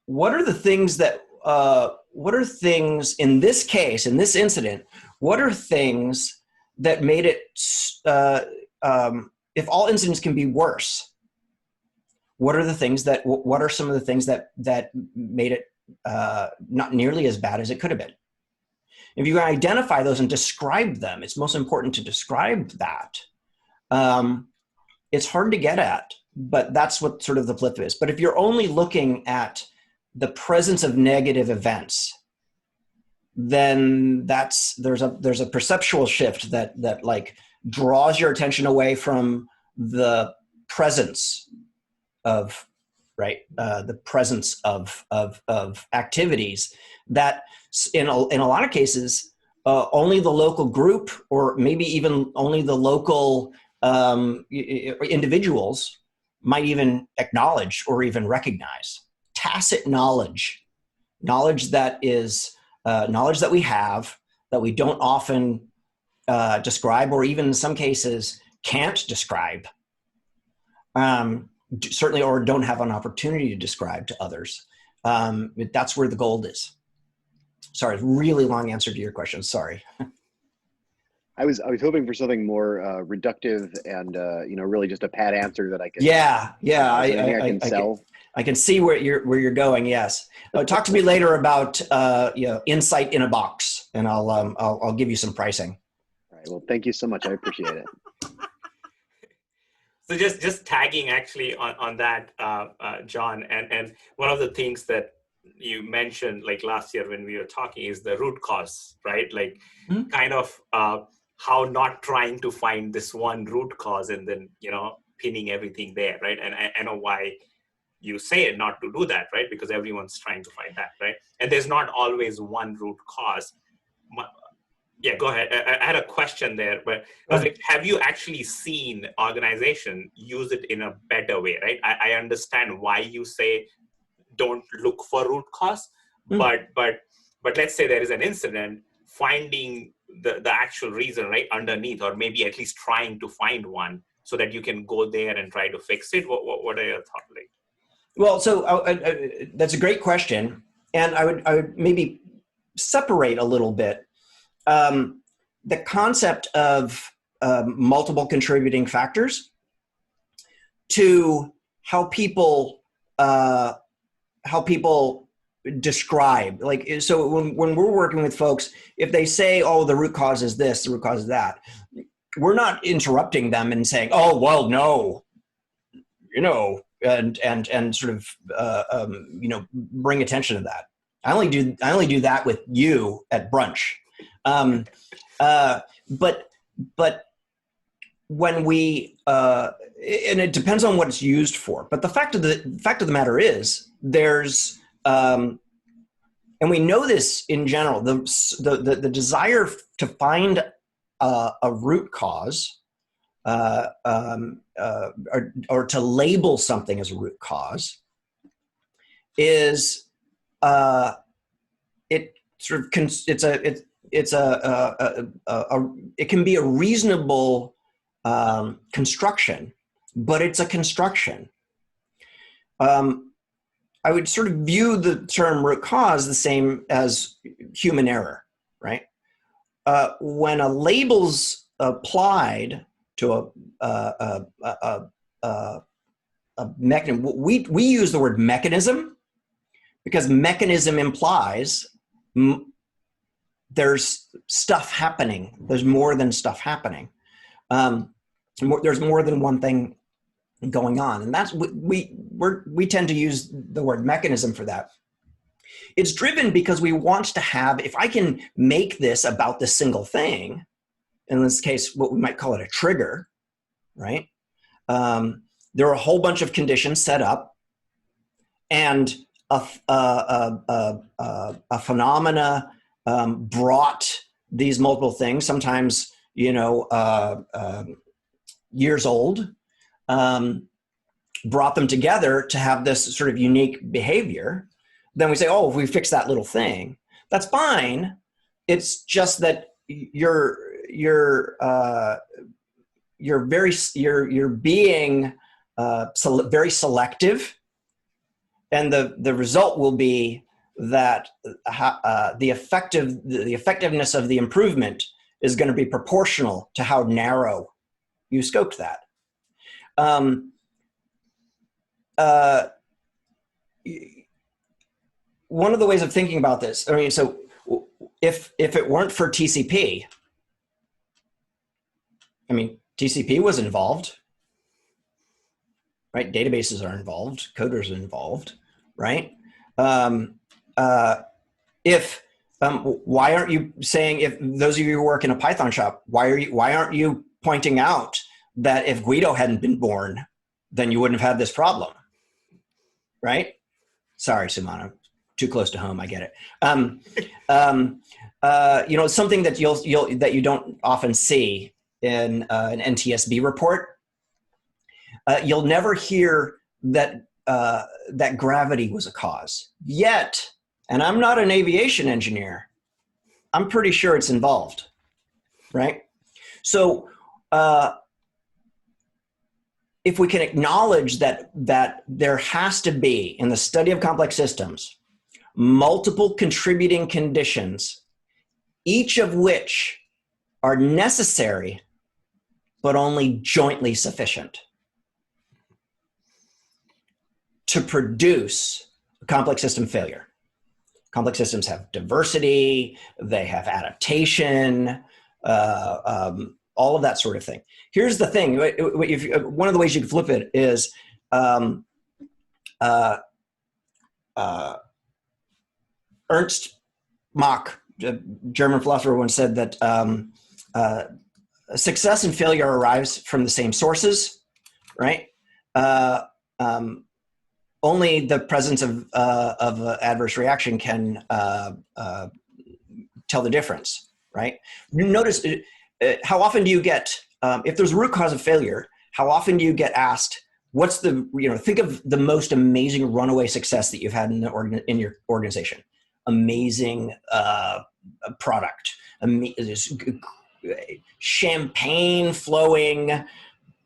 [SPEAKER 3] what are things in this case, in this incident, what are things that made it, if all incidents can be worse, what are some of the things that made it not nearly as bad as it could have been? If you identify those and describe them, it's most important to describe that. It's hard to get at, but that's what sort of the flip is. But if you're only looking at the presence of negative events, then there's a perceptual shift that like draws your attention away from the presence of the presence of activities that in a lot of cases only the local group, or maybe even only the local individuals might even acknowledge or even recognize. Tacit knowledge that is knowledge that we have, that we don't often describe, or even in some cases can't describe, certainly, or don't have an opportunity to describe to others. That's where the gold is. Sorry, really long answer to your question. Sorry.
[SPEAKER 6] I was hoping for something more reductive and really just a pat answer that I could.
[SPEAKER 3] Yeah.
[SPEAKER 6] I can sell.
[SPEAKER 3] I can see where you're going. Yes. Talk to me later about insight in a box, and I'll give you some pricing.
[SPEAKER 6] All right. Well, thank you so much. I appreciate it.
[SPEAKER 1] So just tagging actually on that, John, and one of the things that you mentioned like last year when we were talking is the root cause, right? Like kind of how not trying to find this one root cause and then, pinning everything there, right? And I know why you say it not to do that, right? Because everyone's trying to find that, right? And there's not always one root cause. Yeah, go ahead. I had a question there, but I was like, have you actually seen organization use it in a better way, right? I understand why you say don't look for root cause, but let's say there is an incident, finding the actual reason right underneath, or maybe at least trying to find one so that you can go there and try to fix it. What are your thoughts like?
[SPEAKER 3] Well, so that's a great question, and I would maybe separate a little bit the concept of multiple contributing factors to how people describe. Like, so when we're working with folks, if they say, "Oh, the root cause is this, the root cause is that," we're not interrupting them and saying, "Oh, well, no, and sort of bring attention to that." I only do that with you at brunch. But when we and it depends on what it's used for. But the fact of the matter is, there's and we know this in general. The desire to find a root cause or to label something as a root cause is it can be a reasonable construction, but it's a construction. I would sort of view the term root cause the same as human error, right? When a label's applied to a mechanism, we use the word mechanism because mechanism implies there's stuff happening. There's more than stuff happening. There's more than one thing going on, and that's we tend to use the word mechanism for that. It's driven because we want to have, if I can make this about this single thing, in this case, what we might call it a trigger, right? There are a whole bunch of conditions set up, and a phenomena brought these multiple things, sometimes, years old, brought them together to have this sort of unique behavior. Then we say, oh, if we fix that little thing, that's fine. It's just that you're being very selective, and the result will be that the effectiveness of the improvement is going to be proportional to how narrow you scoped that. One of the ways of thinking about this, so if it weren't for TCP, I mean, TCP was involved, right? Databases are involved, coders are involved, right? If why aren't you saying, if those of you who work in a Python shop, why aren't you pointing out that if Guido hadn't been born, then you wouldn't have had this problem, right? Sorry, Sumana, too close to home. I get it. You know, something that that you don't often see in an NTSB report. You'll never hear that that gravity was a cause. Yet, and I'm not an aviation engineer, I'm pretty sure it's involved, right? So if we can acknowledge that there has to be, in the study of complex systems, multiple contributing conditions, each of which are necessary, but only jointly sufficient to produce a complex system failure. Complex systems have diversity, they have adaptation, all of that sort of thing. Here's the thing, one of the ways you can flip it is Ernst Mach, a German philosopher, once said that success and failure arrives from the same sources, right? Only the presence of adverse reaction can tell the difference, right? You notice how often do you get, if there's a root cause of failure, how often do you get asked, what's the, think of the most amazing runaway success that you've had in your organization. Amazing product, champagne flowing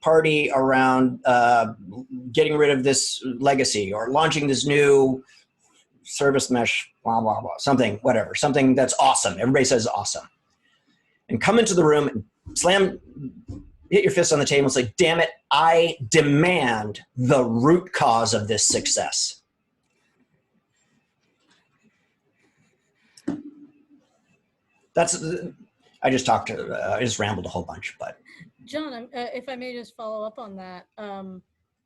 [SPEAKER 3] party around getting rid of this legacy or launching this new service mesh, blah, blah, blah, something, whatever, something that's awesome. Everybody says awesome. And come into the room and hit your fist on the table and say, damn it, I demand the root cause of this success. I just rambled a whole bunch, but.
[SPEAKER 4] John, if I may just follow up on that.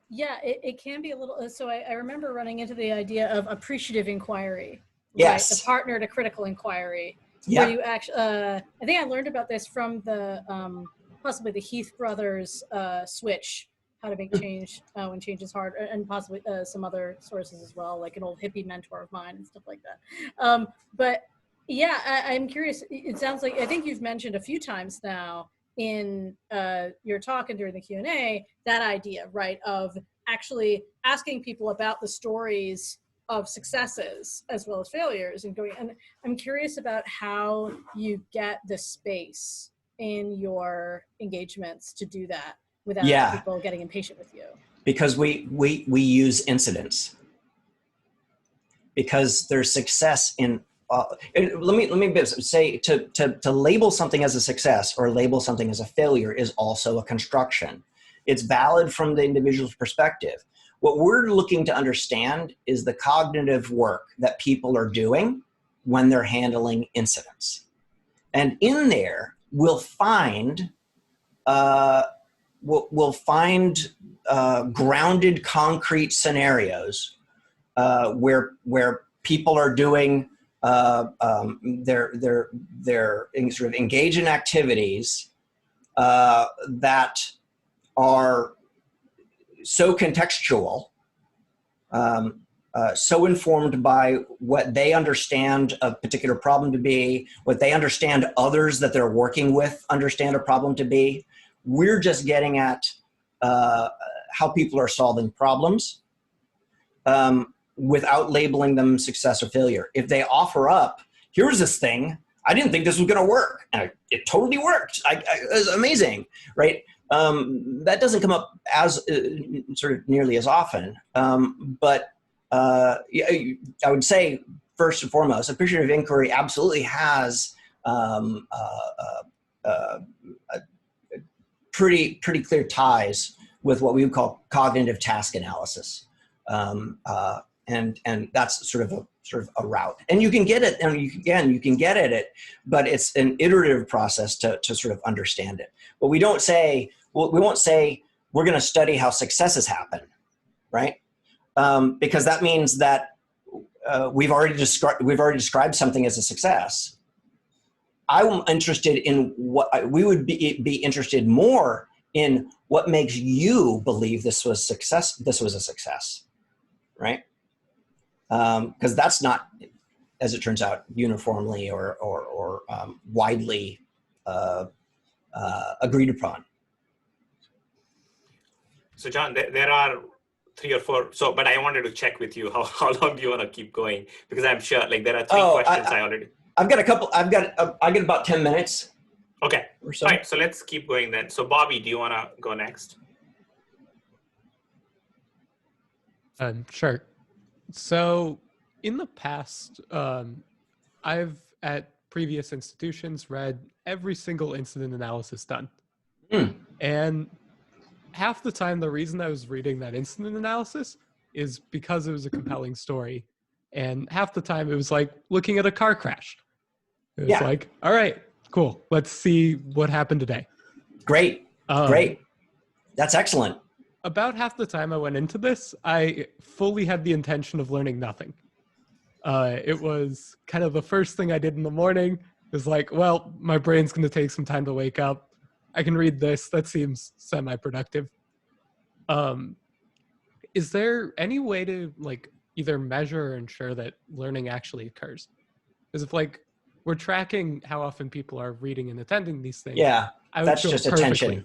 [SPEAKER 4] Yeah, it can be a little, so I remember running into the idea of appreciative inquiry.
[SPEAKER 3] Yes.
[SPEAKER 4] Right? The partner to critical inquiry.
[SPEAKER 3] Yeah.
[SPEAKER 4] Where you actually, I think I learned about this from the, possibly the Heath Brothers switch, how to make change when change is hard, and possibly some other sources as well, like an old hippie mentor of mine and stuff like that. But yeah, I'm curious, it sounds like, I think you've mentioned a few times now in your talk and during the Q&A, that idea, right, of actually asking people about the stories of successes as well as failures and going, and I'm curious about how you get the space in your engagements to do that without people getting impatient with you.
[SPEAKER 3] Because we use incidents. Because there's success in let me say to label something as a success or label something as a failure is also a construction. It's valid from the individual's perspective. What we're looking to understand is the cognitive work that people are doing when they're handling incidents. And in there, we'll find grounded, concrete scenarios where people are doing they're sort of engaged in activities that are so contextual, so informed by what they understand a particular problem to be, what they understand others that they're working with understand a problem to be. We're just getting at how people are solving problems without labeling them success or failure. If they offer up, here's this thing, I didn't think this was going to work, and it totally worked. It was amazing, right? That doesn't come up as sort of nearly as often, but yeah, I would say first and foremost, appreciative inquiry absolutely has pretty clear ties with what we would call cognitive task analysis, and that's sort of sort of a route. And you can get it, and you can get at it, but it's an iterative process to sort of understand it. But we don't say, well, we won't say we're going to study how successes happen, right? Because that means that we've already described something as a success. I'm interested in what we would be interested more in what makes you believe this was success. This was a success, right? Because that's not, as it turns out, uniformly or widely agreed upon.
[SPEAKER 1] So John, there are 3 or 4. So, but I wanted to check with you how long do you want to keep going? Because I'm sure like there are 3 questions I already.
[SPEAKER 3] I've got a couple. I get about 10 minutes.
[SPEAKER 1] Okay.
[SPEAKER 3] Or so.
[SPEAKER 1] All right. So let's keep going then. So Bobby, do you want to go next?
[SPEAKER 7] Sure. So in the past, I've at previous institutions read every single incident analysis done. And half the time, the reason I was reading that incident analysis is because it was a compelling story. And half the time it was like looking at a car crash. It was like, all right, cool. Let's see what happened today.
[SPEAKER 3] Great. Great. That's excellent.
[SPEAKER 7] About half the time I went into this, I fully had the intention of learning nothing. It was kind of the first thing I did in the morning. It was like, well, my brain's going to take some time to wake up. I can read this. That seems semi-productive. Is there any way to like either measure or ensure that learning actually occurs? Because if like we're tracking how often people are reading and attending these things,
[SPEAKER 3] that's just attention.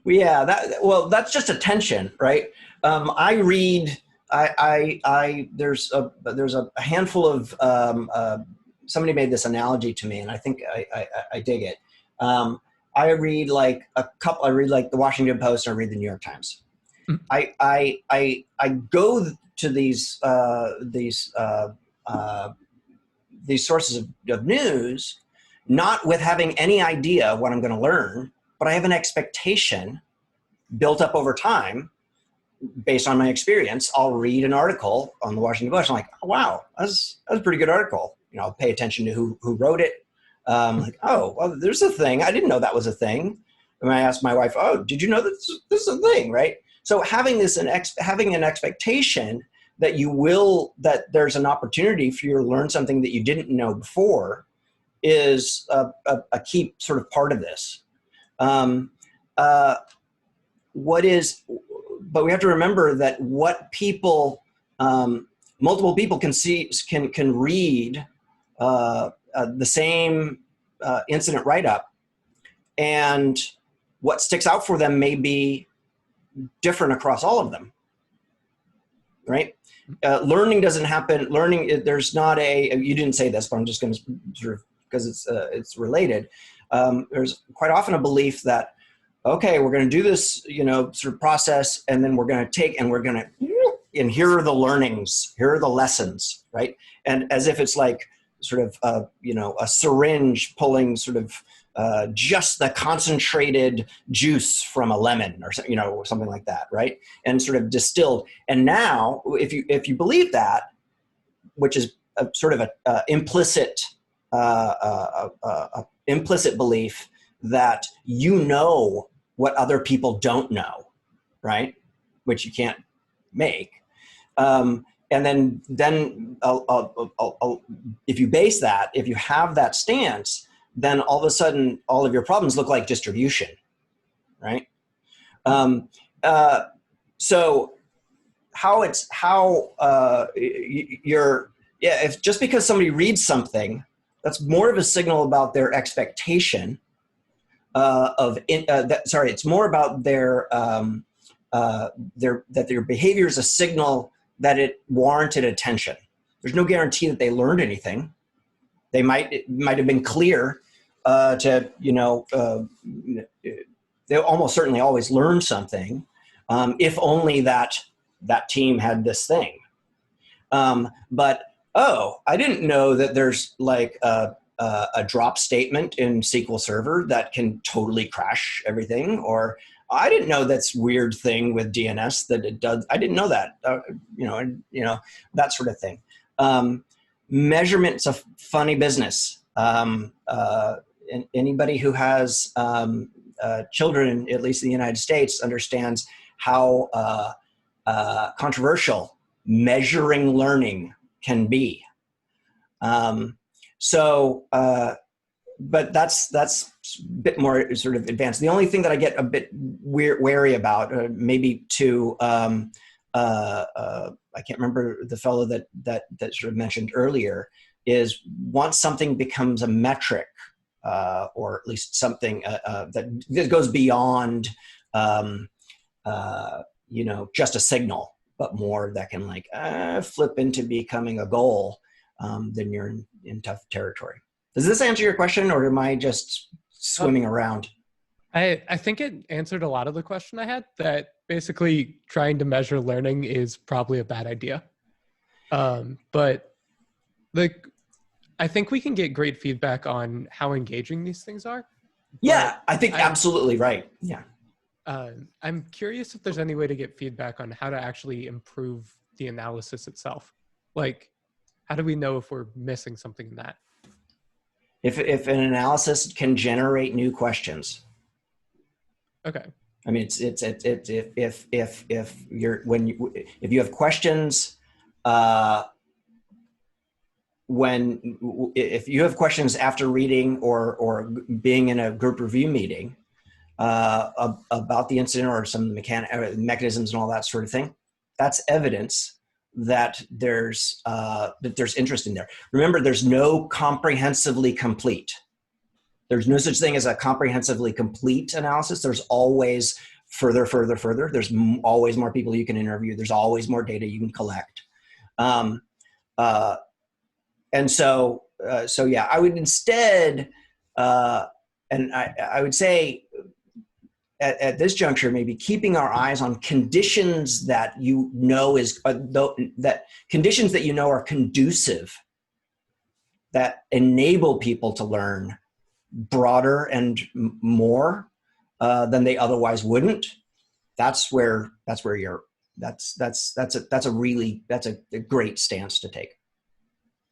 [SPEAKER 3] Yeah, that's just attention, right? I read. There's a handful of. Somebody made this analogy to me, and I think I dig it. I read like a couple. I read like the Washington Post, and I read the New York Times. I go to these sources of news, not with having any idea what I'm going to learn, but I have an expectation built up over time based on my experience. I'll read an article on the Washington Post. I'm like, oh, wow, that's a pretty good article. You know, I'll pay attention to who wrote it. Like, oh, well, there's a thing. I didn't know that was a thing. And I asked my wife, oh, did you know that this is a thing, right? So having having an expectation that there's an opportunity for you to learn something that you didn't know before is a key sort of part of this. But we have to remember that what multiple people can read the same incident write-up, and what sticks out for them may be different across all of them, right? Learning doesn't happen. There's not you didn't say this, but I'm just going to sort of, because it's related. There's quite often a belief that, okay, we're going to do this, sort of process, and then we're going to take, and here are the learnings, here are the lessons, right? And as if it's like sort of, a syringe pulling sort of just the concentrated juice from a lemon or something like that, right? And sort of distilled. And now, if you believe that, which is a sort of a implicit belief that what other people don't know, right? Which you can't make. And then if you base that, if you have that stance, then all of a sudden all of your problems look like distribution, right? So if just because somebody reads something, that's more of a signal about their expectation it's more about their behavior is a signal that it warranted attention. There's no guarantee that they learned anything. It might have been clear they almost certainly always learn something, if only that team had this thing. But I didn't know that there's like a drop statement in SQL Server that can totally crash everything, or I didn't know that's weird thing with DNS that it does. I didn't know that, that sort of thing. measurement's a funny business. Anybody who has children, at least in the United States, understands how controversial measuring learning can be. But that's a bit more sort of advanced. The only thing that I get a bit wary about, maybe to I can't remember the fellow that sort of mentioned earlier, is once something becomes a metric, or at least something that goes beyond, just a signal, but more that can like flip into becoming a goal, then you're in tough territory. Does this answer your question, or am I just swimming around?
[SPEAKER 7] I think it answered a lot of the question I had, that basically trying to measure learning is probably a bad idea. But like, I think we can get great feedback on how engaging these things are.
[SPEAKER 3] Yeah, I think absolutely right. Yeah.
[SPEAKER 7] I'm curious if there's any way to get feedback on how to actually improve the analysis itself. Like, how do we know if we're missing something in that?
[SPEAKER 3] If an analysis can generate new questions.
[SPEAKER 7] Okay.
[SPEAKER 3] I mean, if you have questions, if you have questions after reading or being in a group review meeting about the incident or some of the mechanisms and all that sort of thing, that's evidence that there's interest in there. Remember, there's no comprehensively complete. There's no such thing as a comprehensively complete analysis. There's always further. There's always more people you can interview. There's always more data you can collect. And so yeah, I would instead, and I would say at this juncture, maybe keeping our eyes on conditions that conditions that are conducive, that enable people to learn broader and more than they otherwise wouldn't. That's a great stance to take.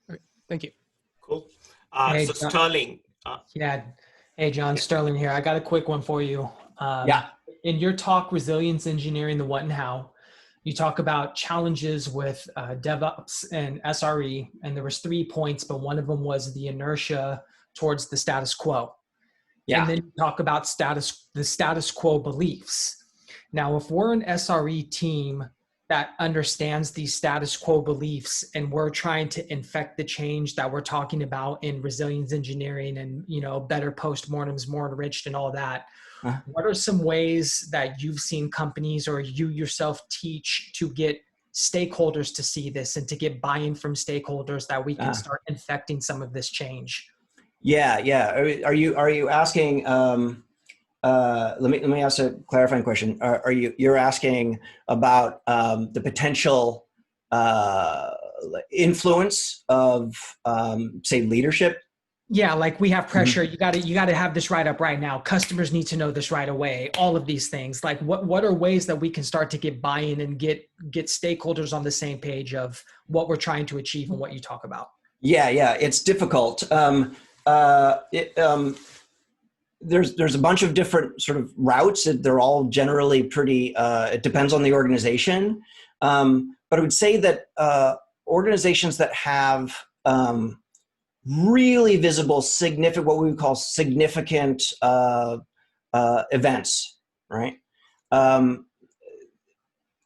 [SPEAKER 7] All right. Thank you.
[SPEAKER 1] Cool.
[SPEAKER 8] Hey,
[SPEAKER 1] So
[SPEAKER 8] John.
[SPEAKER 1] Sterling.
[SPEAKER 8] Yeah. Hey, John, Sterling here. I got a quick one for you.
[SPEAKER 3] Yeah.
[SPEAKER 8] In your talk, Resilience Engineering, the What and How, you talk about challenges with DevOps and SRE, and there was 3 points, but one of them was the inertia towards the status quo.
[SPEAKER 3] Yeah.
[SPEAKER 8] And then you talk about the status quo beliefs. Now, if we're an SRE team that understands these status quo beliefs and we're trying to infect the change that we're talking about in resilience engineering and, better postmortems, more enriched and all that, what are some ways that you've seen companies or you yourself teach to get stakeholders to see this and to get buy-in from stakeholders that we can start infecting some of this change?
[SPEAKER 3] Yeah. Are you asking? Let me ask a clarifying question. You're asking about the potential influence of say leadership?
[SPEAKER 8] Yeah, like we have pressure. You got to have this right up right now. Customers need to know this right away. All of these things. Like what are ways that we can start to get buy-in and get stakeholders on the same page of what we're trying to achieve and what you talk about? Yeah,
[SPEAKER 3] it's difficult. There's a bunch of different sort of routes. They're all generally pretty, it depends on the organization. But I would say that organizations that have really visible, significant, what we would call significant events, right?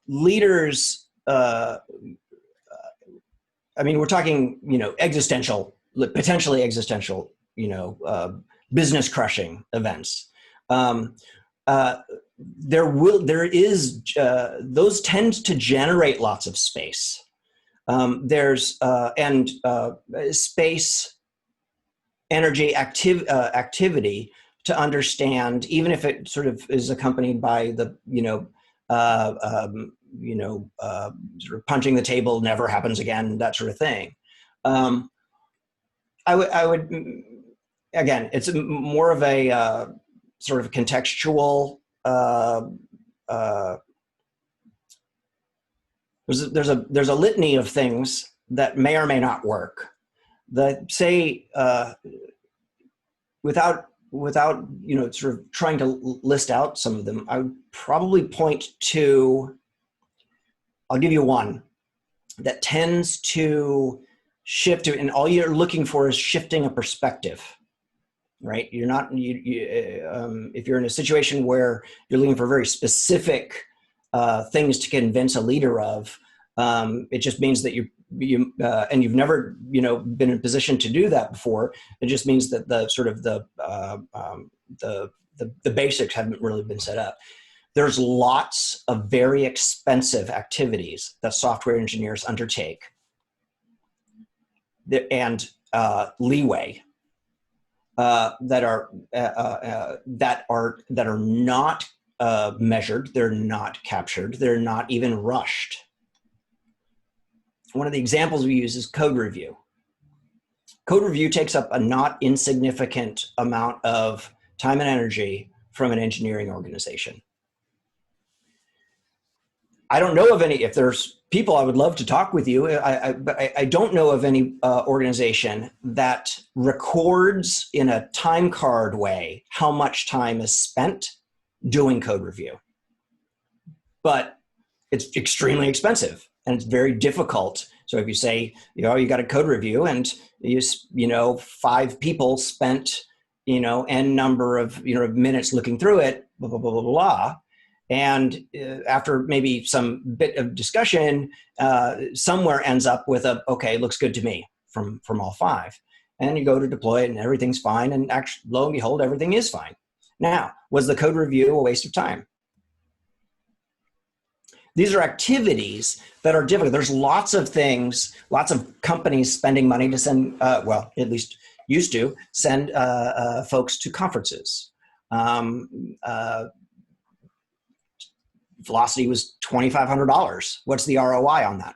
[SPEAKER 3] Leaders, we're talking, potentially existential, business crushing events. Those tend to generate lots of space. There's space, energy, activity to understand, even if it sort of is accompanied by the sort of punching the table never happens again, that sort of thing. I would again, it's more of a sort of contextual. There's a litany of things that may or may not work. say without sort of trying to list out some of them, I would probably point to, I'll give you one that tends to shift to, and all you're looking for is shifting a perspective, right? You're not, if you're in a situation where you're looking for very specific things to convince a leader of, it just means that and you've never, been in a position to do that before. It just means that the sort of the basics haven't really been set up. There's lots of very expensive activities that software engineers undertake, and leeway that are not measured. They're not captured. They're not even rushed. One of the examples we use is code review. Code review takes up a not insignificant amount of time and energy from an engineering organization. I don't know of any, if there's people, I would love to talk with you, but I don't know of any organization that records in a time card way how much time is spent doing code review. But it's extremely expensive and it's very difficult. So if you say, you got a code review and 5 people spent, n number of, minutes looking through it, blah, blah, blah, blah, blah. And after maybe some bit of discussion, somewhere ends up with okay, looks good to me from all 5. And you go to deploy it and everything's fine. And actually, lo and behold, everything is fine. Now, was the code review a waste of time? These are activities that are difficult. There's lots of things, lots of companies spending money to send, at least used to send folks to conferences. Velocity was $2,500. What's the ROI on that?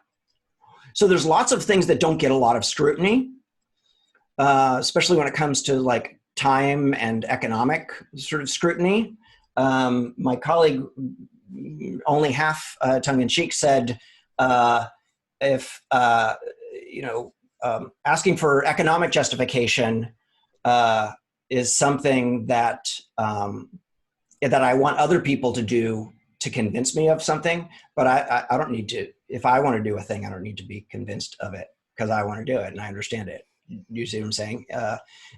[SPEAKER 3] So there's lots of things that don't get a lot of scrutiny, especially when it comes to like time and economic sort of scrutiny. My colleague, only half tongue-in-cheek, said if asking for economic justification is something that I want other people to do to convince me of something, but I don't need to. If I want to do a thing, I don't need to be convinced of it because I want to do it and I understand it. You see what I'm saying?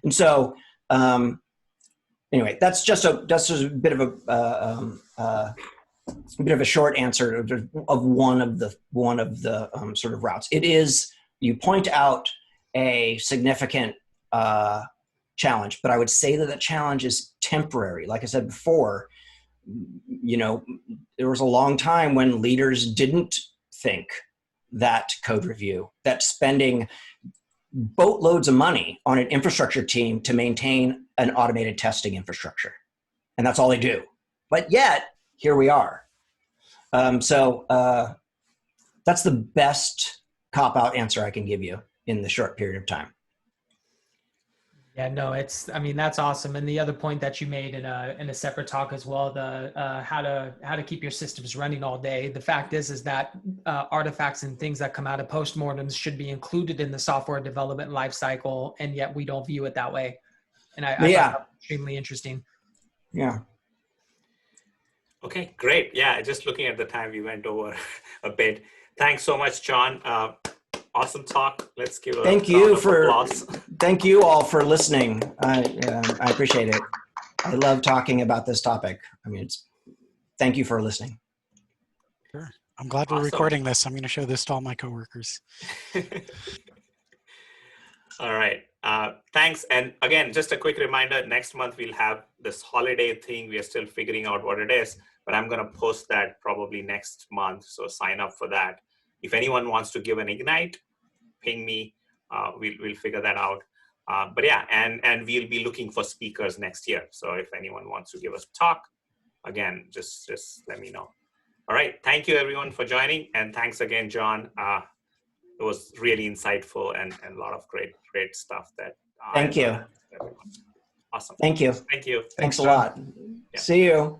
[SPEAKER 3] And so anyway, that's just a bit of a short answer of one of the sort of routes. It is, you point out a significant challenge, but I would say that the challenge is temporary. Like I said before, there was a long time when leaders didn't think that code review, that spending boatloads of money on an infrastructure team to maintain an automated testing infrastructure. And that's all they do. But yet, here we are. So that's the best cop-out answer I can give you in the short period of time.
[SPEAKER 8] Yeah, no, that's awesome. And the other point that you made in a separate talk as well, the how to keep your systems running all day. The fact is that artifacts and things that come out of postmortems should be included in the software development lifecycle, and yet we don't view it that way. And I find that extremely interesting.
[SPEAKER 3] Yeah.
[SPEAKER 1] Okay, great. Yeah, just looking at the time, we went over a bit. Thanks so much, John. Awesome talk. Let's give a
[SPEAKER 3] thank you for
[SPEAKER 1] applause.
[SPEAKER 3] Thank you all for listening. I appreciate it. I love talking about this topic. Thank you for listening.
[SPEAKER 2] Sure. I'm glad we're recording this. I'm going to show this to all my coworkers.
[SPEAKER 1] All right. Thanks. And again, just a quick reminder, next month we'll have this holiday thing. We are still figuring out what it is, but I'm going to post that probably next month. So sign up for that. If anyone wants to give an Ignite, ping me. We'll figure that out. But yeah, and we'll be looking for speakers next year. So if anyone wants to give us a talk, again, just let me know. All right. Thank you, everyone, for joining. And thanks again, John. It was really insightful and a lot of great stuff that.
[SPEAKER 3] Thank you.
[SPEAKER 1] Awesome.
[SPEAKER 3] Thank you.
[SPEAKER 1] Thank you.
[SPEAKER 3] Thanks a lot.
[SPEAKER 1] Yeah.
[SPEAKER 3] See you.